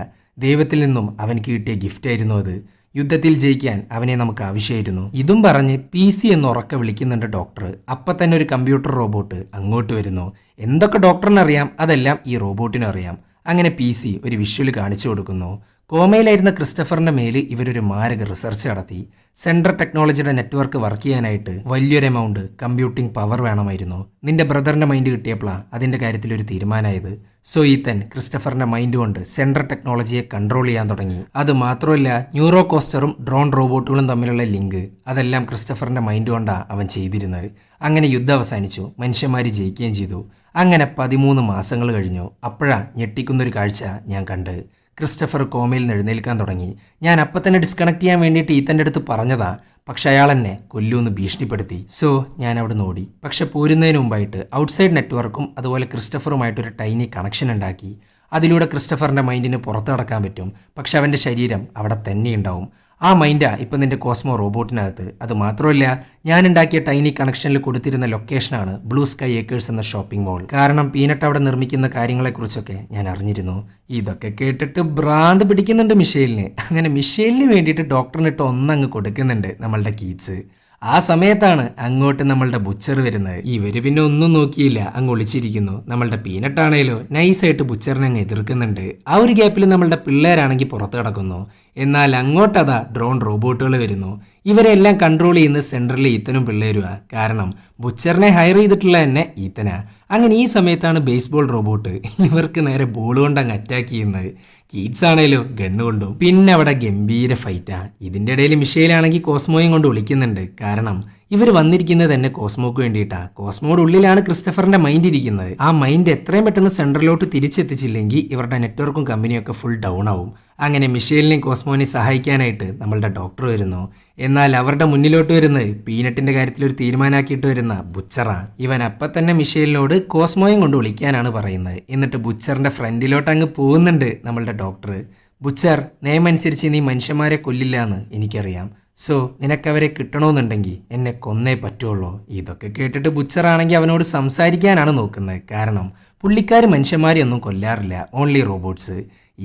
ദൈവത്തിൽ നിന്നും അവനക്ക് കിട്ടിയ ഗിഫ്റ്റായിരുന്നു അത്. യുദ്ധത്തിൽ ജയിക്കാൻ അവനെ നമുക്ക് ആവശ്യമായിരുന്നു. ഇതും പറഞ്ഞ് PC എന്ന് ഉറക്കെ വിളിക്കുന്നുണ്ട് ഡോക്ടർ. അപ്പം തന്നെ ഒരു കമ്പ്യൂട്ടർ റോബോട്ട് അങ്ങോട്ട് വരുന്നു. എന്തൊക്കെ ഡോക്ടറിനറിയാം അതെല്ലാം ഈ റോബോട്ടിനും അറിയാം. അങ്ങനെ PC ഒരു വിഷ്വൽ കാണിച്ചു കൊടുക്കുന്നു. കോമയിലായിരുന്ന ക്രിസ്റ്റഫറിന്റെ മേല് ഇവരൊരു മാരക റിസർച്ച് നടത്തി. സെൻട്രൽ ടെക്നോളജിയുടെ നെറ്റ്വർക്ക് വർക്ക് ചെയ്യാനായിട്ട് വലിയൊരു എമൗണ്ട് കമ്പ്യൂട്ടിംഗ് പവർ വേണമായിരുന്നു. നിന്റെ ബ്രദറിന്റെ മൈൻഡ് കിട്ടിയപ്പോഴാണ് അതിന്റെ കാര്യത്തിൽ ഒരു തീരുമാനമായത്. സോ ഈത്തൻ ക്രിസ്റ്റഫറിന്റെ മൈൻഡ് കൊണ്ട് സെൻട്രൽ ടെക്നോളജിയെ കൺട്രോൾ ചെയ്യാൻ തുടങ്ങി. അത് മാത്രമല്ല ന്യൂറോ കോസ്റ്ററും ഡ്രോൺ റോബോട്ടുകളും തമ്മിലുള്ള ലിങ്ക്, അതെല്ലാം ക്രിസ്റ്റഫറിന്റെ മൈൻഡ് കൊണ്ടാണ് അവൻ ചെയ്തിരുന്നത്. അങ്ങനെ യുദ്ധം അവസാനിച്ചു. മനുഷ്യന്മാർ ജയിക്കുകയും ചെയ്തു. അങ്ങനെ 13 മാസങ്ങൾ കഴിഞ്ഞു. അപ്പോഴാ ഞെട്ടിക്കുന്നൊരു കാഴ്ച ഞാൻ കണ്ട്. ക്രിസ്റ്റഫർ കോമയിൽ നിന്ന് എഴുന്നേൽക്കാൻ തുടങ്ങി. ഞാൻ അപ്പം തന്നെ ഡിസ്കണക്ട് ചെയ്യാൻ വേണ്ടിയിട്ട് ഈത്തൻ്റെ അടുത്ത് പറഞ്ഞതാ. പക്ഷെ അയാൾ എന്നെ കൊല്ലൂന്ന് ഭീഷണിപ്പെടുത്തി. സോ ഞാൻ അവിടെ നിന്ന് ഓടി. പക്ഷെ പോരുന്നതിന് മുമ്പായിട്ട് ഔട്ട്സൈഡ് നെറ്റ്വർക്കും അതുപോലെ ക്രിസ്റ്റഫറുമായിട്ടൊരു ടൈനി കണക്ഷൻ ഉണ്ടാക്കി. അതിലൂടെ ക്രിസ്റ്റഫറിൻ്റെ മൈൻഡിന് പുറത്ത് കടക്കാൻ പറ്റും. പക്ഷെ അവൻ്റെ ശരീരം അവിടെ തന്നെ ഉണ്ടാവും. ആ മൈൻഡാ ഇപ്പം നിൻ്റെ കോസ്മോ റോബോട്ടിനകത്ത്. അത് മാത്രമല്ല ഞാൻ ഉണ്ടാക്കിയ ടൈനി കണക്ഷനിൽ കൊടുത്തിരുന്ന ലൊക്കേഷനാണ് ബ്ലൂ സ്കൈ ഏക്കേഴ്സ് എന്ന ഷോപ്പിംഗ് മോൾ. കാരണം പീനട്ട് അവിടെ നിർമ്മിക്കുന്ന കാര്യങ്ങളെക്കുറിച്ചൊക്കെ ഞാൻ അറിഞ്ഞിരുന്നു. ഇതൊക്കെ കേട്ടിട്ട് ഭ്രാന്ത് പിടിക്കുന്നുണ്ട് മിഷേലിന്. അങ്ങനെ മിഷേലിന് വേണ്ടിയിട്ട് ഡോക്ടറിനിട്ട് ഒന്നങ്ങ് കൊടുക്കുന്നുണ്ട് നമ്മളുടെ കീറ്റ്സ്. ആ സമയത്താണ് അങ്ങോട്ട് നമ്മളുടെ ബുച്ചർ വരുന്നത്. ഇവര് പിന്നെ ഒന്നും നോക്കിയില്ല, അങ്ങ് ഒളിച്ചിരിക്കുന്നു. നമ്മളുടെ പീനട്ടാണേലോ നൈസായിട്ട് ബുച്ചറിനെ അങ്ങ് എതിർക്കുന്നുണ്ട്. ആ ഒരു ഗ്യാപ്പിൽ നമ്മളുടെ പിള്ളേരാണെങ്കിൽ പുറത്ത് കിടക്കുന്നു. എന്നാൽ അങ്ങോട്ടതാ ഡ്രോൺ റോബോട്ടുകൾ വരുന്നു. ഇവരെല്ലാം കൺട്രോൾ ചെയ്യുന്ന സെൻട്രലിലെ ഈത്തനും പിള്ളേരുമാണ്. കാരണം ബുച്ചറിനെ ഹയർ ചെയ്തിട്ടുള്ള തന്നെ ഈത്തനാ. അങ്ങനെ ഈ സമയത്താണ് ബേസ്ബോൾ റോബോട്ട് ഇവർക്ക് നേരെ ബോൾ കൊണ്ട് അങ്ങ് അറ്റാക്ക് ചെയ്യുന്നത്. കീറ്റ്സ് ആണേലോ ഗണ്ണ് കൊണ്ടും. പിന്നെ അവിടെ ഗംഭീര ഫൈറ്റാ. ഇതിൻ്റെ ഇടയിൽ മിഷേലാണെങ്കിൽ കോസ്മോയും കൊണ്ട് വിളിക്കുന്നുണ്ട്. കാരണം ഇവർ വന്നിരിക്കുന്നത് തന്നെ കോസ്മോക്ക് വേണ്ടിയിട്ടാ. കോസ്മോയുടെ ഉള്ളിലാണ് ക്രിസ്റ്റഫറിന്റെ മൈൻഡ് ഇരിക്കുന്നത്. ആ മൈൻഡ് എത്രയും പെട്ടെന്ന് സെൻട്രലോട്ട് തിരിച്ചെത്തിച്ചില്ലെങ്കിൽ ഇവരുടെ നെറ്റ്വർക്കും കമ്പനിയൊക്കെ ഫുൾ ഡൗൺ ആവും. അങ്ങനെ മിഷേലിനെയും കോസ്മോനെയും സഹായിക്കാനായിട്ട് നമ്മളുടെ ഡോക്ടർ വരുന്നു. എന്നാൽ അവരുടെ മുന്നിലോട്ട് വരുന്നത് പീനട്ടിന്റെ കാര്യത്തിൽ ഒരു തീരുമാനമാക്കിയിട്ട് വരുന്ന ബുച്ചറാ. ഇവൻ അപ്പം തന്നെ മിഷേലിനോട് കോസ്മോയും കൊണ്ട് വിളിക്കാനാണ് പറയുന്നത്. എന്നിട്ട് ബുച്ചറിന്റെ ഫ്രണ്ടിലോട്ട് അങ്ങ് പോകുന്നുണ്ട് നമ്മളുടെ ഡോക്ടർ. ബുച്ചർ, നിയമം അനുസരിച്ച് നീ മനുഷ്യന്മാരെ കൊല്ലില്ല എന്ന് എനിക്കറിയാം. സോ നിനക്കവരെ കിട്ടണമെന്നുണ്ടെങ്കിൽ എന്നെ കൊന്നേ പറ്റുള്ളൂ. ഇതൊക്കെ കേട്ടിട്ട് ബുച്ചറാണെങ്കിൽ അവനോട് സംസാരിക്കാനാണ് നോക്കുന്നത്. കാരണം പുള്ളിക്കാർ മനുഷ്യന്മാരെ ഒന്നും കൊല്ലാറില്ല, ഓൺലി റോബോട്ട്സ്.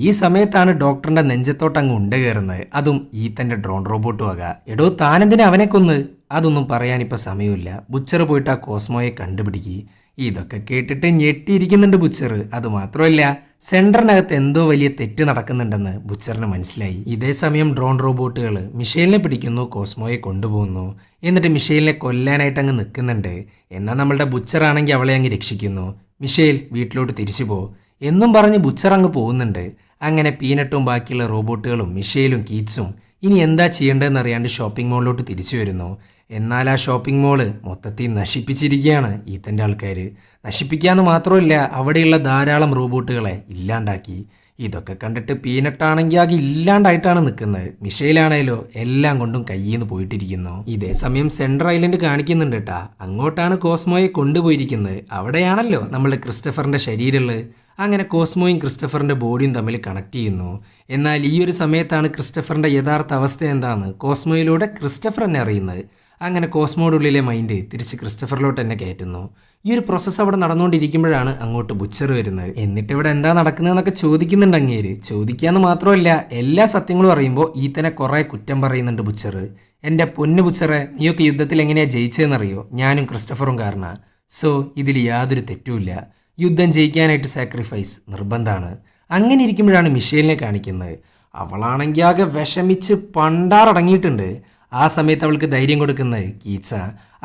ഈ സമയത്താണ് ഡോക്ടറിന്റെ നെഞ്ചത്തോട്ട് അങ്ങ് ഉണ്ട കയറുന്നത്. അതും ഈത്തന്റെ ഡ്രോൺ റോബോട്ടും ആകാം. എടോ, താനെന്തിനെ അവനെ കൊന്ന്? അതൊന്നും പറയാനിപ്പോൾ സമയമില്ല. ബുച്ചർ പോയിട്ട് ആ കോസ്മോയെ കണ്ടുപിടിക്കുക. ഇതൊക്കെ കേട്ടിട്ട് ഞെട്ടിയിരിക്കുന്നുണ്ട് ബുച്ചർ. അതുമാത്രമല്ല, സെന്ററിനകത്ത് എന്തോ വലിയ തെറ്റ് നടക്കുന്നുണ്ടെന്ന് ബുച്ചറിന് മനസ്സിലായി. ഇതേ സമയം ഡ്രോൺ റോബോട്ടുകൾ മിഷേലിനെ പിടിക്കുന്നു, കോസ്മോയെ കൊണ്ടുപോകുന്നു. എന്നിട്ട് മിഷേലിനെ കൊല്ലാനായിട്ട് അങ്ങ് നിൽക്കുന്നുണ്ട്. എന്നാൽ നമ്മളുടെ ബുച്ചറാണെങ്കിൽ അവളെ അങ്ങ് രക്ഷിക്കുന്നു. മിഷേൽ, വീട്ടിലോട്ട് തിരിച്ചു പോ എന്നും പറഞ്ഞ് ബുച്ചർ അങ്ങ് പോകുന്നുണ്ട്. അങ്ങനെ പീനട്ടും ബാക്കിയുള്ള റോബോട്ടുകളും മിഷേലും കീറ്റ്സും ഇനി എന്താ ചെയ്യേണ്ടതെന്ന് അറിയാണ്ട് ഷോപ്പിംഗ് മോളിലോട്ട് തിരിച്ചു വരുന്നു. എന്നാൽ ആ ഷോപ്പിംഗ് മോള് മൊത്തത്തിൽ നശിപ്പിച്ചിരിക്കുകയാണ് ഈത്തൻ്റെ ആൾക്കാർ. നശിപ്പിക്കാന്ന് മാത്രമല്ല, അവിടെയുള്ള ധാരാളം റോബോട്ടുകളെ ഇല്ലാണ്ടാക്കി. ഇതൊക്കെ കണ്ടിട്ട് പീനട്ടാണെങ്കിൽ ആകെ ഇല്ലാണ്ടായിട്ടാണ് നിൽക്കുന്നത്. മിഷേലാണേലോ എല്ലാം കൊണ്ടും കയ്യിൽ നിന്ന് പോയിട്ടിരിക്കുന്നു. ഇതേ സമയം സെൻട്രൽ ഐലൻഡ് കാണിക്കുന്നുണ്ട് കേട്ടാ. അങ്ങോട്ടാണ് കോസ്മോയെ കൊണ്ടുപോയിരിക്കുന്നത്. അവിടെയാണല്ലോ നമ്മളുടെ ക്രിസ്റ്റഫറിന്റെ ശരീരമുള്ളത്. അങ്ങനെ കോസ്മോയും ക്രിസ്റ്റഫറിന്റെ ബോഡിയും തമ്മിൽ കണക്ട് ചെയ്യുന്നു. എന്നാൽ ഈ ഒരു സമയത്താണ് ക്രിസ്റ്റഫറിന്റെ യഥാർത്ഥ അവസ്ഥ എന്താണെന്ന് കോസ്മോയിലൂടെ ക്രിസ്റ്റഫർ തന്നെ അറിയുന്നത്. അങ്ങനെ കോസ്മോയുടെ ഉള്ളിലെ മൈൻഡ് തിരിച്ച് ക്രിസ്റ്റഫറിലോട്ട് തന്നെ കയറ്റുന്നു. ഈ ഒരു പ്രോസസ്സ് അവിടെ നടന്നുകൊണ്ടിരിക്കുമ്പോഴാണ് അങ്ങോട്ട് ബുച്ചർ വരുന്നത്. എന്നിട്ട് ഇവിടെ എന്താ നടക്കുന്നതെന്നൊക്കെ ചോദിക്കുന്നുണ്ട് അങ്ങേര്. ചോദിക്കാന്ന് മാത്രമല്ല, എല്ലാ സത്യങ്ങളും അറിയുമ്പോൾ ഈത്തനെ കുറെ കുറ്റം പറയുന്നുണ്ട് ബുച്ചർ. എൻ്റെ പൊന്നു ബുച്ചറെ, നീയൊക്കെ യുദ്ധത്തിൽ എങ്ങനെയാ ജയിച്ചതെന്നറിയോ? ഞാനും ക്രിസ്റ്റഫറും കാരണ. സോ ഇതിൽ യാതൊരു തെറ്റുമില്ല. യുദ്ധം ജയിക്കാനായിട്ട് സാക്രിഫൈസ് നിർബന്ധമാണ്. അങ്ങനെ ഇരിക്കുമ്പോഴാണ് മിഷേലിനെ കാണിക്കുന്നത്. അവളാണെങ്കിൽ ആകെ വിഷമിച്ച് പണ്ടാറടങ്ങിയിട്ടുണ്ട്. ആ സമയത്ത് അവൾക്ക് ധൈര്യം കൊടുക്കുന്നത് കീറ്റ്സ.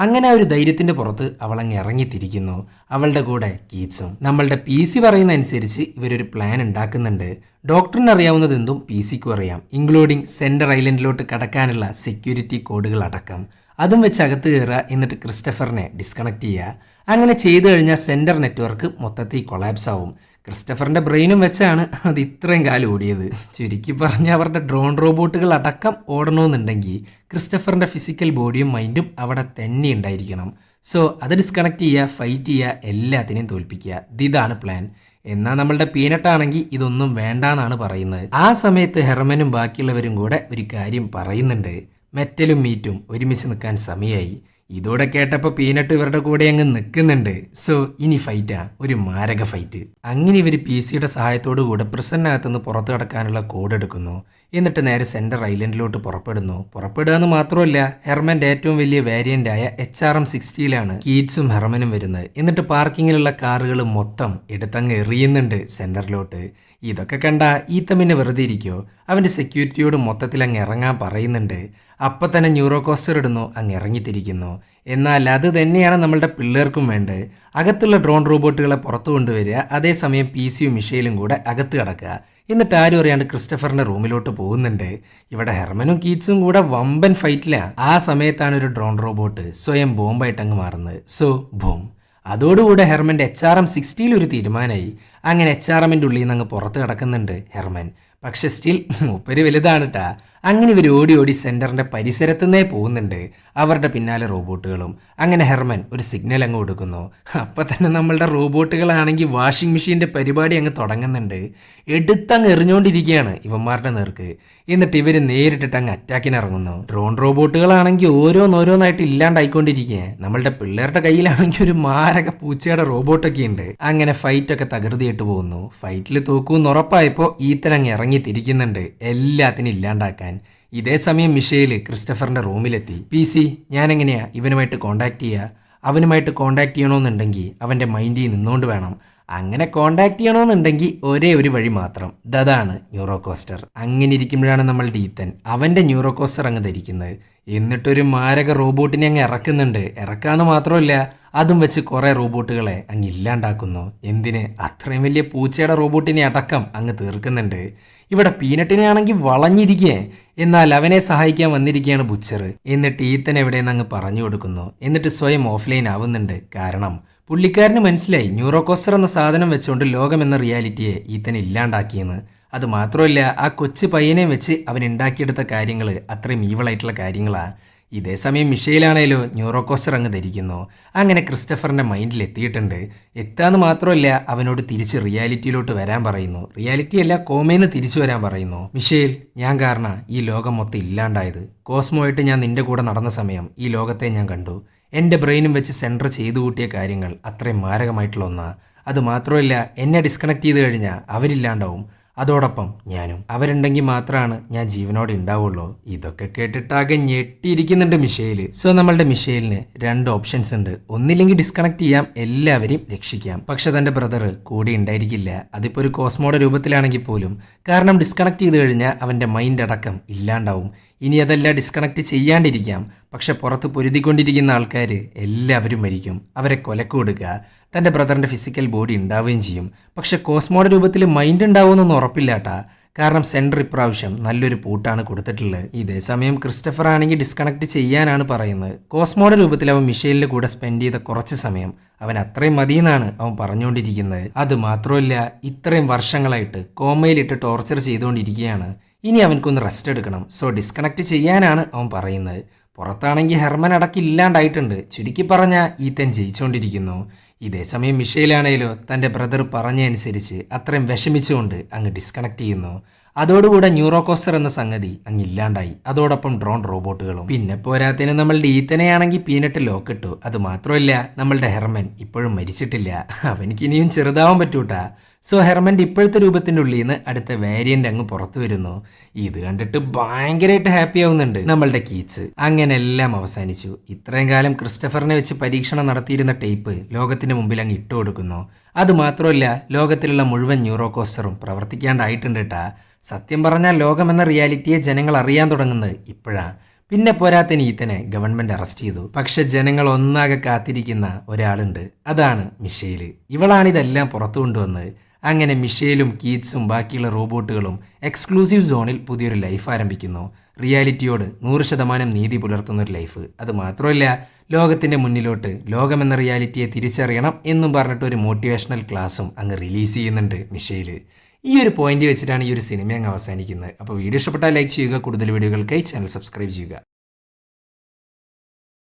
അങ്ങനെ ആ ഒരു ധൈര്യത്തിന്റെ പുറത്ത് അവളങ്ങ് ഇറങ്ങിത്തിരിക്കുന്നു. അവളുടെ കൂടെ കീറ്റ്സും. നമ്മളുടെ PC പറയുന്ന അനുസരിച്ച് ഇവരൊരു പ്ലാൻ ഉണ്ടാക്കുന്നുണ്ട്. ഡോക്ടറിന് അറിയാവുന്നത് എന്തും PCക്കും അറിയാം, ഇൻക്ലൂഡിങ് സെൻട്രൽ ഐലൻഡിലോട്ട് കടക്കാനുള്ള സെക്യൂരിറ്റി കോഡുകൾ അടക്കം. അതും വെച്ച് അകത്ത് കയറുക, എന്നിട്ട് ക്രിസ്റ്റഫറിനെ ഡിസ്കണക്ട് ചെയ്യുക. അങ്ങനെ ചെയ്തു കഴിഞ്ഞാൽ സെൻറ്റർ നെറ്റ്വർക്ക് മൊത്തത്തിൽ കൊളാപ്സ് ആവും. ക്രിസ്റ്റഫറിൻ്റെ ബ്രെയിനും വെച്ചാണ് അത് ഇത്രയും കാലം ഓടിയത്. ചുരുക്കി പറഞ്ഞ് അവരുടെ ഡ്രോൺ റോബോട്ടുകൾ അടക്കം ഓടണമെന്നുണ്ടെങ്കിൽ ക്രിസ്റ്റഫറിൻ്റെ ഫിസിക്കൽ ബോഡിയും മൈൻഡും അവിടെ തന്നെ ഉണ്ടായിരിക്കണം. സോ അത് ഡിസ്കണക്ട് ചെയ്യുക, ഫൈറ്റ് ചെയ്യുക, എല്ലാത്തിനെയും തോൽപ്പിക്കുക. ഇതാണ് പ്ലാൻ. എന്നാൽ നമ്മളുടെ പീനട്ടാണെങ്കിൽ ഇതൊന്നും വേണ്ടാന്നാണ് പറയുന്നത്. ആ സമയത്ത് ഹെർമനും ബാക്കിയുള്ളവരും കൂടെ ഒരു കാര്യം പറയുന്നുണ്ട്. മെറ്റലും മീറ്റും ഒരുമിച്ച് നിൽക്കാൻ സമയമായി. ഇതോടെ കേട്ടപ്പോൾ പീനട്ട് ഇവരുടെ കൂടെ അങ്ങ് നിൽക്കുന്നുണ്ട്. സോ ഇനി ഫൈറ്റാ, ഒരു മാരക ഫൈറ്റ്. അങ്ങനെ ഇവർ PCയുടെ സഹായത്തോടു കൂടെ പ്രിസണിനകത്തുനിന്ന് പുറത്തു കടക്കാനുള്ള കോഡ് എടുക്കുന്നു. എന്നിട്ട് നേരെ സെൻട്രൽ ഐലൻഡിലോട്ട് പുറപ്പെടുന്നു. പുറപ്പെടുക എന്ന് മാത്രമല്ല, ഹെർമൻ്റെ ഏറ്റവും വലിയ വേരിയൻ്റായ HRM-60യിലാണ് കീറ്റ്സും ഹെർമനും വരുന്നത്. എന്നിട്ട് പാർക്കിങ്ങിലുള്ള കാറുകൾ മൊത്തം എടുത്തങ്ങ് എറിയുന്നുണ്ട് സെൻറ്ററിലോട്ട്. ഇതൊക്കെ കണ്ട ഈത്തൻ പിന്നെ വെറുതെ ഇരിക്കുമോ? അവൻ്റെ സെക്യൂരിറ്റിയോട് മൊത്തത്തിൽ അങ്ങ് ഇറങ്ങാൻ പറയുന്നുണ്ട്. അപ്പം തന്നെ ന്യൂറോ കോസ്റ്റർ ഇടുന്നു, അങ്ങ് ഇറങ്ങിത്തിരിക്കുന്നു. എന്നാൽ അത് തന്നെയാണ് നമ്മളുടെ പിള്ളേർക്കും വേണ്ടത്. അകത്തുള്ള ഡ്രോൺ റോബോട്ടുകളെ പുറത്തു കൊണ്ടുവരിക, അതേസമയം PCയും മിഷേലും കൂടെ അകത്ത് കിടക്കുക. എന്നിട്ട് ആരും അറിയാണ്ട് ക്രിസ്റ്റഫറിന്റെ റൂമിലോട്ട് പോകുന്നുണ്ട്. ഇവിടെ ഹെർമനും കീറ്റ്സും കൂടെ വമ്പൻ ഫൈറ്റിലാണ്. ആ സമയത്താണ് ഒരു ഡ്രോൺ റോബോട്ട് സ്വയം ബോംബായിട്ട് അങ്ങ് മാറുന്നത്. So boom. അതോടുകൂടെ ഹെർമൻ്റെ HRM-60യിൽ ഒരു തീരുമാനമായി. അങ്ങനെ HRM-ൻ്റെ ഉള്ളിൽ നിന്ന് അങ്ങ് പുറത്ത് കിടക്കുന്നുണ്ട് ഹെർമൻ. പക്ഷെ സ്റ്റിൽ മൂപ്പര് വലുതാണ് കേട്ടാ. അങ്ങനെ ഇവർ ഓടി ഓടി സെൻറ്ററിൻ്റെ പരിസരത്തുനിന്നേ പോകുന്നുണ്ട്, അവരുടെ പിന്നാലെ റോബോട്ടുകളും. അങ്ങനെ ഹെർമൻ ഒരു സിഗ്നൽ അങ്ങ് കൊടുക്കുന്നു. അപ്പം തന്നെ നമ്മളുടെ റോബോട്ടുകളാണെങ്കിൽ വാഷിംഗ് മെഷീൻ്റെ പരിപാടി അങ്ങ് തുടങ്ങുന്നുണ്ട്. എടുത്തങ്ങ് എറിഞ്ഞുകൊണ്ടിരിക്കുകയാണ് ഇവന്മാരുടെ നേർക്ക്. എന്നിട്ട് ഇവർ നേരിട്ടിട്ട് അങ്ങ് അറ്റാക്കിന് ഇറങ്ങുന്നു. ഡ്രോൺ റോബോട്ടുകളാണെങ്കിൽ ഓരോന്നോരോന്നായിട്ട് ഇല്ലാണ്ടായിക്കൊണ്ടിരിക്കുക. നമ്മളുടെ പിള്ളേരുടെ കയ്യിലാണെങ്കിൽ ഒരു മാരക പൂച്ചയുടെ റോബോട്ടൊക്കെ ഉണ്ട്. അങ്ങനെ ഫൈറ്റൊക്കെ തകൃതിയായിട്ട് പോകുന്നു. ഫൈറ്റിൽ തോക്കൂന്ന് ഉറപ്പായപ്പോൾ ഈത്തൻ അങ്ങ് ഇറങ്ങി തിരിക്കുന്നുണ്ട് എല്ലാത്തിനും ഇല്ലാണ്ടാക്കാൻ. ഇതേ സമയം മിഷേൽ ക്രിസ്റ്റഫറിന്റെ റൂമിലെത്തി. PC, ഞാൻ എങ്ങനെയാ ഇവനുമായിട്ട് കോണ്ടാക്ട് ചെയ്യുക? അവനുമായിട്ട് കോണ്ടാക്ട് ചെയ്യണമെന്നുണ്ടെങ്കിൽ അവൻ്റെ മൈൻഡിൽ നിന്നുകൊണ്ട് വേണം. അങ്ങനെ കോണ്ടാക്ട് ചെയ്യണമെന്നുണ്ടെങ്കിൽ ഒരേ ഒരു വഴി മാത്രം, അതാണ് ന്യൂറോ കോസ്റ്റർ. അങ്ങനെ ഇരിക്കുമ്പോഴാണ് നമ്മളുടെ ഈത്തൻ അവൻ്റെ ന്യൂറോ കോസ്റ്റർ അങ്ങ് ധരിക്കുന്നത്. എന്നിട്ടൊരു മാരക റോബോട്ടിനെ അങ്ങ് ഇറക്കുന്നുണ്ട്. ഇറക്കാന്ന് മാത്രമല്ല, അതും വെച്ച് കുറേ റോബോട്ടുകളെ അങ്ങ് ഇല്ലാണ്ടാക്കുന്നു. എന്തിന്? അത്രയും വലിയ പൂച്ചയുടെ റോബോട്ടിനെ അടക്കം അങ്ങ് തീർക്കുന്നുണ്ട്. ഇവിടെ പീനട്ടിനെ ആണെങ്കിൽ വളഞ്ഞിരിക്കേ. എന്നാൽ അവനെ സഹായിക്കാൻ വന്നിരിക്കുകയാണ് ബുച്ചർ. എന്നിട്ട് ഈത്തൻ എവിടെയെന്ന് അങ്ങ് പറഞ്ഞു കൊടുക്കുന്നു. എന്നിട്ട് സ്വയം ഓഫ്ലൈൻ ആവുന്നുണ്ട്. കാരണം പുള്ളിക്കാരന് മനസ്സിലായി ന്യൂറോകോസ്റ്റർ എന്ന സാധനം വെച്ചുകൊണ്ട് ലോകം എന്ന റിയാലിറ്റിയെ ഈത്തൻ ഇല്ലാണ്ടാക്കിയെന്ന്. അത് മാത്രമല്ല, ആ കൊച്ചു പയ്യനെ വെച്ച് അവൻ ഉണ്ടാക്കിയെടുത്ത കാര്യങ്ങൾ അത്രയും ഈവളായിട്ടുള്ള കാര്യങ്ങളാണ്. ഇതേസമയം മിഷേലാണേലോ ന്യൂറോകോസ്റ്റർ അങ്ങ് ധരിക്കുന്നു. അങ്ങനെ ക്രിസ്റ്റഫറിന്റെ മൈൻഡിൽ എത്തിയിട്ടുണ്ട്. എത്താന്ന് മാത്രമല്ല, അവനോട് തിരിച്ച് റിയാലിറ്റിയിലോട്ട് വരാൻ പറയുന്നു. റിയാലിറ്റി അല്ല, കോമയിൽ തിരിച്ചു വരാൻ പറയുന്നു. മിഷേൽ, ഞാൻ കാരണം ഈ ലോകം മൊത്തം ഇല്ലാണ്ടായത്. കോസ്മോയിട്ട് ഞാൻ നിന്റെ കൂടെ നടന്ന സമയം ഈ ലോകത്തെ ഞാൻ കണ്ടു. എൻ്റെ ബ്രെയിനും വെച്ച് സെൻറ്റർ ചെയ്തു കൂട്ടിയ കാര്യങ്ങൾ അത്രയും മാരകമായിട്ടുള്ള ഒന്നാണ്. അത് മാത്രമല്ല, എന്നെ ഡിസ്കണക്ട് ചെയ്ത് കഴിഞ്ഞാൽ അവരില്ലാണ്ടാവും, അതോടൊപ്പം ഞാനും. അവരുണ്ടെങ്കിൽ മാത്രമാണ് ഞാൻ ജീവനോടെ ഉണ്ടാവുള്ളൂ. ഇതൊക്കെ കേട്ടിട്ടാകെ ഞെട്ടിയിരിക്കുന്നുണ്ട് മിഷേല്. സോ നമ്മളുടെ മിഷേലിന് 2 ഓപ്ഷൻസ് ഉണ്ട്. ഒന്നില്ലെങ്കിൽ ഡിസ്കണക്ട് ചെയ്യാം, എല്ലാവരെയും രക്ഷിക്കാം. പക്ഷെ തൻ്റെ ബ്രദർ കൂടെ ഉണ്ടായിരിക്കില്ല. അതിപ്പോൾ ഒരു കോസ്മോയുടെ രൂപത്തിലാണെങ്കിൽ പോലും. കാരണം ഡിസ്കണക്ട് ചെയ്ത് കഴിഞ്ഞാൽ അവൻ്റെ മൈൻഡ് അടക്കം ഇല്ലാണ്ടാവും. ഇനി അതല്ല, ഡിസ്കണക്ട് ചെയ്യാണ്ടിരിക്കാം, പക്ഷെ പുറത്ത് പൊരുതിക്കൊണ്ടിരിക്കുന്ന ആൾക്കാർ എല്ലാവരും മരിക്കും. അവരെ കൊലക്ക് കൊടുക്കുക. തൻ്റെ ബ്രദറിൻ്റെ ഫിസിക്കൽ ബോഡി ഉണ്ടാവുകയും ചെയ്യും. പക്ഷെ കോസ്മോയുടെ രൂപത്തിൽ മൈൻഡ് ഉണ്ടാവുമെന്നൊന്നും ഉറപ്പില്ലാട്ടാ. കാരണം സെൻറ്റർ ഇപ്രാവശ്യം നല്ലൊരു പൂട്ടാണ് കൊടുത്തിട്ടുള്ളത്. ഇതേസമയം ക്രിസ്റ്റഫർ ആണെങ്കിൽ ഡിസ്കണക്ട് ചെയ്യാനാണ് പറയുന്നത്. കോസ്മോയുടെ രൂപത്തിൽ അവൻ മിഷേലിൻ്റെ കൂടെ സ്പെൻഡ് ചെയ്ത കുറച്ച് സമയം അവൻ അത്രയും മതിയെന്നാണ് അവൻ പറഞ്ഞുകൊണ്ടിരിക്കുന്നത്. അത് മാത്രമല്ല, ഇത്രയും വർഷങ്ങളായിട്ട് കോമയിലിട്ട് ടോർച്ചർ ചെയ്തുകൊണ്ടിരിക്കുകയാണ്. ഇനി അവനക്കൊന്ന് റെസ്റ്റ് എടുക്കണം. സോ ഡിസ്കണക്ട് ചെയ്യാനാണ് അവൻ പറയുന്നത്. പുറത്താണെങ്കിൽ ഹെർമൻ അടക്കം ഇല്ലാണ്ടായിട്ടുണ്ട്. ചുരുക്കി പറഞ്ഞാൽ ഈത്തൻ ജയിച്ചുകൊണ്ടിരിക്കുന്നു. ഇതേസമയം മിഷേലാണേലോ തൻ്റെ ബ്രദർ പറഞ്ഞനുസരിച്ച് അത്രയും വിഷമിച്ചുകൊണ്ട് അങ്ങ് ഡിസ്കണക്ട് ചെയ്യുന്നു. അതോടുകൂടെ ന്യൂറോകോസ്റ്റർ എന്ന സംഗതി അങ്ങ് ഇല്ലാണ്ടായി. അതോടൊപ്പം ഡ്രോൺ റോബോട്ടുകളും. പിന്നെ പോരാത്തിന് നമ്മളുടെ ഈത്തനെയാണെങ്കിൽ പീനട്ട് ലോക്കിട്ടു. അത് മാത്രമല്ല, നമ്മളുടെ ഹെർമൻ ഇപ്പോഴും മരിച്ചിട്ടില്ല. അവനിക്ക് ഇനിയും ചെറുതാവാൻ പറ്റൂട്ടാ. സോ ഹെർമൻ്റെ ഇപ്പോഴത്തെ രൂപത്തിൻ്റെ ഉള്ളിൽ നിന്ന് അടുത്ത വേരിയൻ്റ് അങ്ങ് പുറത്തു വരുന്നു. ഇത് കണ്ടിട്ട് ഭയങ്കരമായിട്ട് ഹാപ്പി ആവുന്നുണ്ട് നമ്മളുടെ കീറ്റ്സ്. അങ്ങനെ എല്ലാം അവസാനിച്ചു. ഇത്രയും കാലം ക്രിസ്റ്റഫറിനെ വെച്ച് പരീക്ഷണം നടത്തിയിരുന്ന ടേപ്പ് ലോകത്തിന് മുമ്പിൽ അങ്ങ് ഇട്ടു കൊടുക്കുന്നു. അത് മാത്രമല്ല, ലോകത്തിലുള്ള മുഴുവൻ ന്യൂറോകോസ്റ്ററും പ്രവർത്തിക്കാണ്ടായിട്ടുണ്ട് കേട്ടാ. സത്യം പറഞ്ഞാൽ ലോകം എന്ന റിയാലിറ്റിയെ ജനങ്ങൾ അറിയാൻ തുടങ്ങുന്നത് ഇപ്പോഴാണ്. പിന്നെ പോരാത്തിന് ഈത്തനെ ഗവൺമെൻറ് അറസ്റ്റ് ചെയ്തു. പക്ഷെ ജനങ്ങൾ ഒന്നാകെ കാത്തിരിക്കുന്ന ഒരാളുണ്ട്. അതാണ് മിഷേല്. ഇവളാണിതെല്ലാം പുറത്തു കൊണ്ടുവന്നത്. അങ്ങനെ മിഷേലും കീറ്റ്സും ബാക്കിയുള്ള റോബോട്ടുകളും എക്സ്ക്ലൂസീവ് സോണിൽ പുതിയൊരു ലൈഫ് ആരംഭിക്കുന്നു. റിയാലിറ്റിയോട് 100% നീതി പുലർത്തുന്നൊരു ലൈഫ്. അത് മാത്രമല്ല, ലോകത്തിൻ്റെ മുന്നിലോട്ട് ലോകമെന്ന റിയാലിറ്റിയെ തിരിച്ചറിയണം എന്നും പറഞ്ഞിട്ട് ഒരു മോട്ടിവേഷണൽ ക്ലാസ്സും അങ്ങ് റിലീസ് ചെയ്യുന്നുണ്ട് മിഷേല്. ഈ ഒരു പോയിന്റ് വെച്ചിട്ടാണ് ഈ ഒരു സിനിമ അങ്ങ് അവസാനിക്കുന്നത്. അപ്പോൾ വീഡിയോ ഇഷ്ടപ്പെട്ടാൽ ലൈക്ക് ചെയ്യുക. കൂടുതൽ വീഡിയോകൾക്കായി ചാനൽ സബ്സ്ക്രൈബ് ചെയ്യുക.